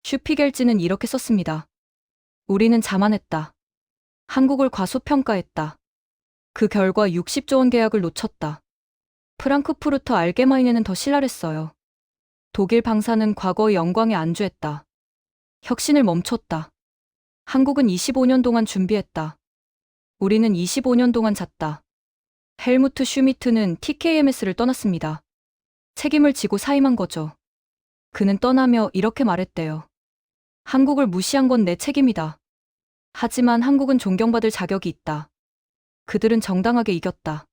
슈피겔지는 이렇게 썼습니다. 우리는 자만했다. 한국을 과소평가했다. 그 결과 60조 원 계약을 놓쳤다. 프랑크푸르트 알게마인에는 더 신랄했어요. 독일 방사는 과거의 영광에 안주했다. 혁신을 멈췄다. 한국은 25년 동안 준비했다. 우리는 25년 동안 잤다. 헬무트 슈미트는 TKMS를 떠났습니다. 책임을 지고 사임한 거죠. 그는 떠나며 이렇게 말했대요. 한국을 무시한 건 내 책임이다. 하지만 한국은 존경받을 자격이 있다. 그들은 정당하게 이겼다.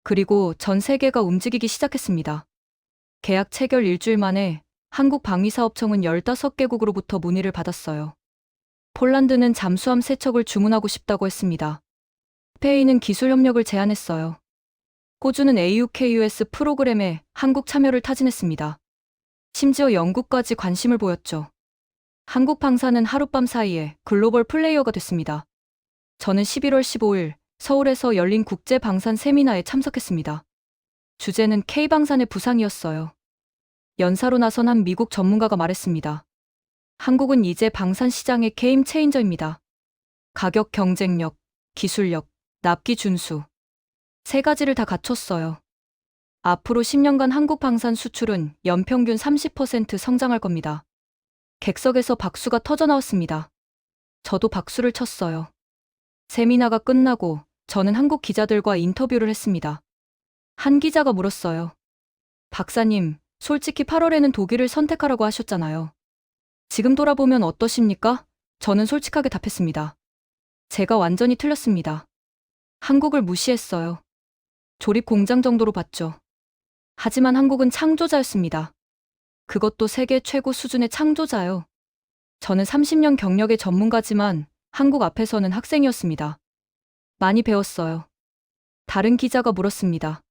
그리고 전 세계가 움직이기 시작했습니다. 계약 체결 일주일 만에 한국방위사업청은 15개국으로부터 문의를 받았어요. 폴란드는 잠수함 3척을 주문하고 싶다고 했습니다. 스페인은 기술 협력을 제안했어요. 호주는 AUKUS 프로그램에 한국 참여를 타진했습니다. 심지어 영국까지 관심을 보였죠. 한국 방사는 하룻밤 사이에 글로벌 플레이어가 됐습니다. 저는 11월 15일 서울에서 열린 국제 방산 세미나에 참석했습니다. 주제는 K방산의 부상이었어요. 연사로 나선 한 미국 전문가가 말했습니다. 한국은 이제 방산 시장의 게임 체인저입니다. 가격 경쟁력, 기술력, 납기 준수. 3가지를 다 갖췄어요. 앞으로 10년간 한국 방산 수출은 연평균 30% 성장할 겁니다. 객석에서 박수가 터져나왔습니다. 저도 박수를 쳤어요. 세미나가 끝나고 저는 한국 기자들과 인터뷰를 했습니다. 한 기자가 물었어요. 박사님, 솔직히 8월에는 독일을 선택하라고 하셨잖아요. 지금 돌아보면 어떠십니까? 저는 솔직하게 답했습니다. 제가 완전히 틀렸습니다. 한국을 무시했어요. 조립 공장 정도로 봤죠. 하지만 한국은 창조자였습니다. 그것도 세계 최고 수준의 창조자요. 저는 30년 경력의 전문가지만 한국 앞에서는 학생이었습니다. 많이 배웠어요. 다른 기자가 물었습니다.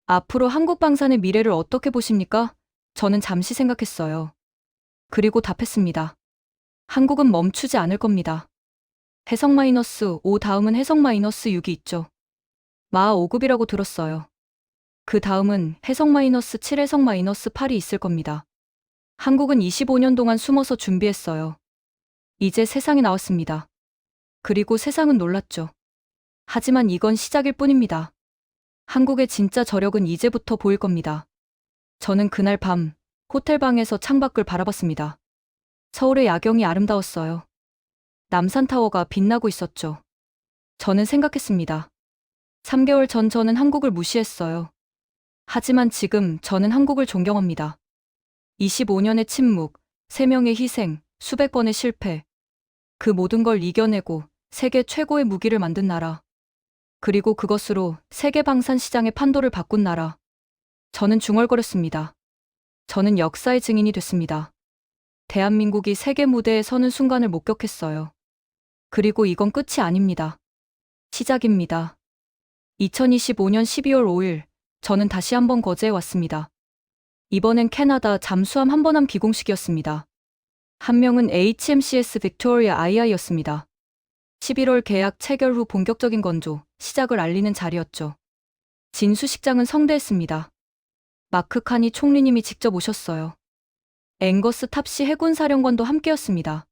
앞으로 한국 방산의 미래를 어떻게 보십니까? 저는 잠시 생각했어요. 그리고 답했습니다. 한국은 멈추지 않을 겁니다. 해성-5 다음은 해성-6이 있죠. 마하 5급이라고 들었어요. 그 다음은 해성-7, 해성-8이 있을 겁니다. 한국은 25년 동안 숨어서 준비했어요. 이제 세상에 나왔습니다. 그리고 세상은 놀랐죠. 하지만 이건 시작일 뿐입니다. 한국의 진짜 저력은 이제부터 보일 겁니다. 저는 그날 밤 호텔방에서 창밖을 바라봤습니다. 서울의 야경이 아름다웠어요. 남산타워가 빛나고 있었죠. 저는 생각했습니다. 3개월 전 저는 한국을 무시했어요. 하지만 지금 저는 한국을 존경합니다. 25년의 침묵, 3명의 희생, 수백 번의 실패. 그 모든 걸 이겨내고 세계 최고의 무기를 만든 나라. 그리고 그것으로 세계 방산 시장의 판도를 바꾼 나라. 저는 중얼거렸습니다. 저는 역사의 증인이 됐습니다. 대한민국이 세계 무대에 서는 순간을 목격했어요. 그리고 이건 끝이 아닙니다. 시작입니다. 2025년 12월 5일, 저는 다시 한번 거제에 왔습니다. 이번엔 캐나다 잠수함 한번함 기공식이었습니다. 한 명은 HMCS 빅토리아 II였습니다. 11월 계약 체결 후 본격적인 건조, 시작을 알리는 자리였죠. 진수식장은 성대했습니다. 마크 카니 총리님이 직접 오셨어요. 앵거스 탑시 해군사령관도 함께였습니다.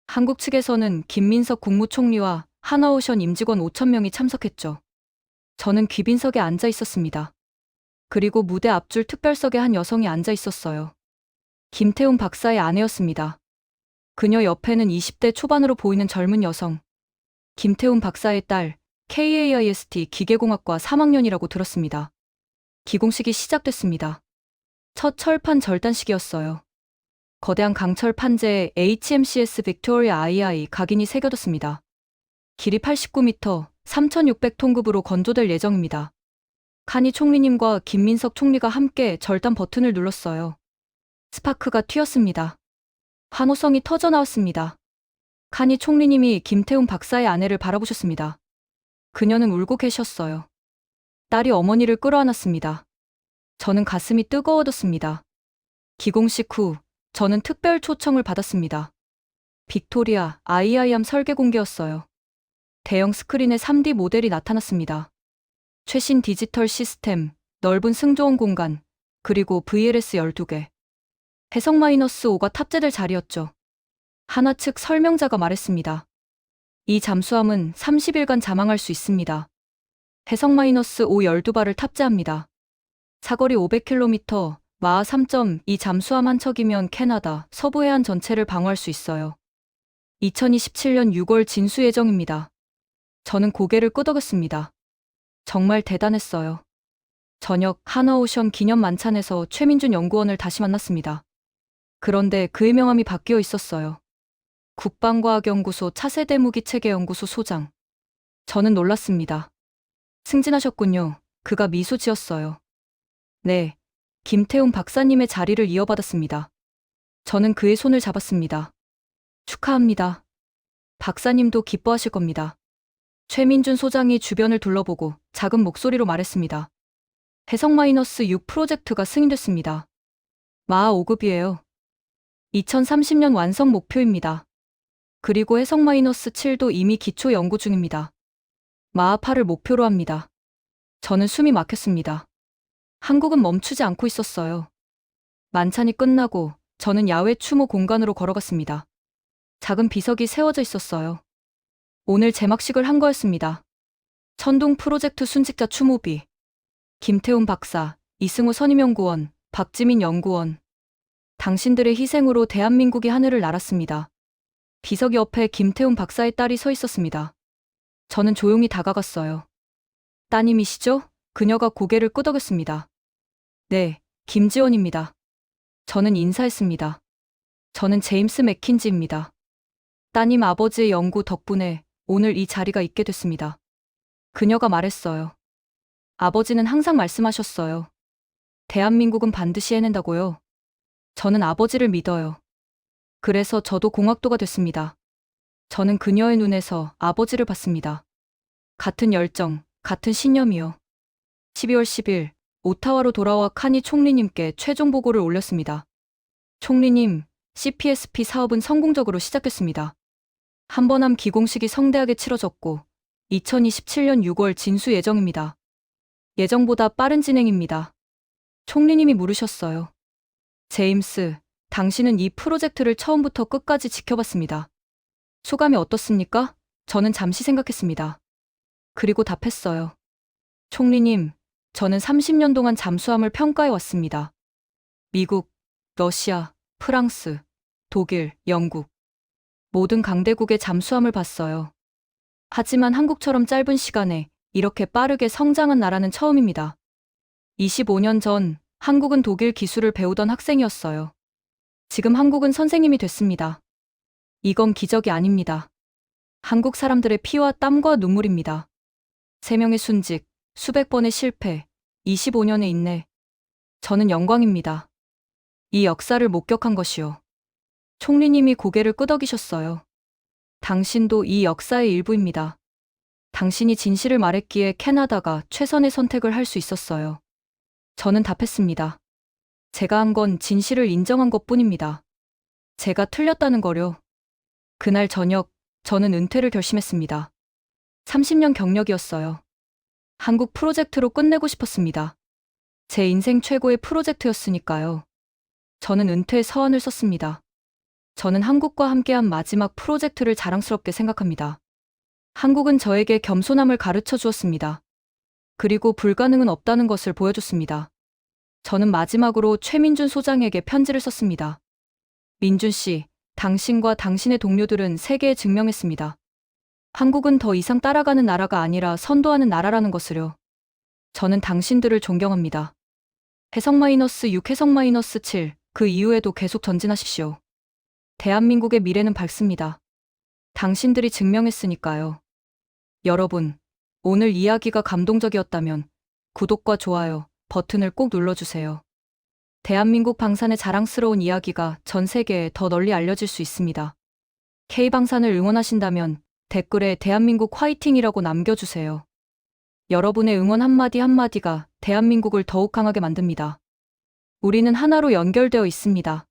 한국 측에서는 김민석 국무총리와 하나오션 임직원 5,000명이 참석했죠. 저는 귀빈석에 앉아 있었습니다. 그리고 무대 앞줄 특별석에 한 여성이 앉아 있었어요. 김태훈 박사의 아내였습니다. 그녀 옆에는 20대 초반으로 보이는 젊은 여성. 김태훈 박사의 딸, KAIST 기계공학과 3학년이라고 들었습니다. 기공식이 시작됐습니다. 첫 철판 절단식이었어요. 거대한 강철 판재에 HMCS 빅토리아 II 각인이 새겨졌습니다. 길이 89m, 3,600톤급으로 건조될 예정입니다. 카니 총리님과 김민석 총리가 함께 절단 버튼을 눌렀어요. 스파크가 튀었습니다. 환호성이 터져나왔습니다. 카니 총리님이 김태훈 박사의 아내를 바라보셨습니다. 그녀는 울고 계셨어요. 딸이 어머니를 끌어안았습니다. 저는 가슴이 뜨거워졌습니다. 기공식 후 저는 특별 초청을 받았습니다. 빅토리아 IIM 설계 공개였어요. 대형 스크린에 3D 모델이 나타났습니다. 최신 디지털 시스템, 넓은 승조원 공간, 그리고 VLS 12개. 해성-5가 탑재될 자리였죠. 하나 측 설명자가 말했습니다. 이 잠수함은 30일간 잠항할 수 있습니다. 해성-5 12발을 탑재합니다. 사거리 500km, 마하 3.2 잠수함 한 척이면 캐나다 서부 해안 전체를 방어할 수 있어요. 2027년 6월 진수 예정입니다. 저는 고개를 끄덕였습니다. 정말 대단했어요. 저녁 하나오션 기념 만찬에서 최민준 연구원을 다시 만났습니다. 그런데 그의 명함이 바뀌어 있었어요. 국방과학연구소 차세대 무기체계연구소 소장. 저는 놀랐습니다. 승진하셨군요. 그가 미소 지었어요. 네, 김태훈 박사님의 자리를 이어받았습니다. 저는 그의 손을 잡았습니다. 축하합니다. 박사님도 기뻐하실 겁니다. 최민준 소장이 주변을 둘러보고 작은 목소리로 말했습니다. 해성-6 프로젝트가 승인됐습니다. 마하 5급이에요. 2030년 완성 목표입니다. 그리고 해성-7도 이미 기초 연구 중입니다. 마하 8을 목표로 합니다. 저는 숨이 막혔습니다. 한국은 멈추지 않고 있었어요. 만찬이 끝나고 저는 야외 추모 공간으로 걸어갔습니다. 작은 비석이 세워져 있었어요. 오늘 제막식을 한 거였습니다. 천둥 프로젝트 순직자 추모비. 김태훈 박사, 이승우 선임연구원, 박지민 연구원. 당신들의 희생으로 대한민국이 하늘을 날았습니다. 비석 옆에 김태훈 박사의 딸이 서 있었습니다. 저는 조용히 다가갔어요. 따님이시죠? 그녀가 고개를 끄덕였습니다. 네, 김지원입니다. 저는 인사했습니다. 저는 제임스 맥킨지입니다. 따님 아버지의 연구 덕분에 오늘 이 자리가 있게 됐습니다. 그녀가 말했어요. 아버지는 항상 말씀하셨어요. 대한민국은 반드시 해낸다고요. 저는 아버지를 믿어요. 그래서 저도 공학도가 됐습니다. 저는 그녀의 눈에서 아버지를 봤습니다. 같은 열정, 같은 신념이요. 12월 10일, 오타와로 돌아와 카니 총리님께 최종 보고를 올렸습니다. 총리님, CPSP 사업은 성공적으로 시작됐습니다. 한번함 기공식이 성대하게 치러졌고 2027년 6월 진수 예정입니다. 예정보다 빠른 진행입니다. 총리님이 물으셨어요. 제임스, 당신은 이 프로젝트를 처음부터 끝까지 지켜봤습니다. 소감이 어떻습니까? 저는 잠시 생각했습니다. 그리고 답했어요. 총리님, 저는 30년 동안 잠수함을 평가해 왔습니다. 미국, 러시아, 프랑스, 독일, 영국. 모든 강대국의 잠수함을 봤어요. 하지만 한국처럼 짧은 시간에 이렇게 빠르게 성장한 나라는 처음입니다. 25년 전 한국은 독일 기술을 배우던 학생이었어요. 지금 한국은 선생님이 됐습니다. 이건 기적이 아닙니다. 한국 사람들의 피와 땀과 눈물입니다. 3명의 순직, 수백 번의 실패, 25년의 인내. 저는 영광입니다. 이 역사를 목격한 것이요. 총리님이 고개를 끄덕이셨어요. 당신도 이 역사의 일부입니다. 당신이 진실을 말했기에 캐나다가 최선의 선택을 할 수 있었어요. 저는 답했습니다. 제가 한 건 진실을 인정한 것뿐입니다. 제가 틀렸다는 거요. 그날 저녁, 저는 은퇴를 결심했습니다. 30년 경력이었어요. 한국 프로젝트로 끝내고 싶었습니다. 제 인생 최고의 프로젝트였으니까요. 저는 은퇴 서한을 썼습니다. 저는 한국과 함께한 마지막 프로젝트를 자랑스럽게 생각합니다. 한국은 저에게 겸손함을 가르쳐 주었습니다. 그리고 불가능은 없다는 것을 보여줬습니다. 저는 마지막으로 최민준 소장에게 편지를 썼습니다. 민준 씨, 당신과 당신의 동료들은 세계에 증명했습니다. 한국은 더 이상 따라가는 나라가 아니라 선도하는 나라라는 것을요. 저는 당신들을 존경합니다. 해성-6, 해성-7, 그 이후에도 계속 전진하십시오. 대한민국의 미래는 밝습니다. 당신들이 증명했으니까요. 여러분, 오늘 이야기가 감동적이었다면 구독과 좋아요 버튼을 꼭 눌러주세요. 대한민국 방산의 자랑스러운 이야기가 전 세계에 더 널리 알려질 수 있습니다. K방산을 응원하신다면 댓글에 대한민국 화이팅이라고 남겨주세요. 여러분의 응원 한마디 한마디가 대한민국을 더욱 강하게 만듭니다. 우리는 하나로 연결되어 있습니다.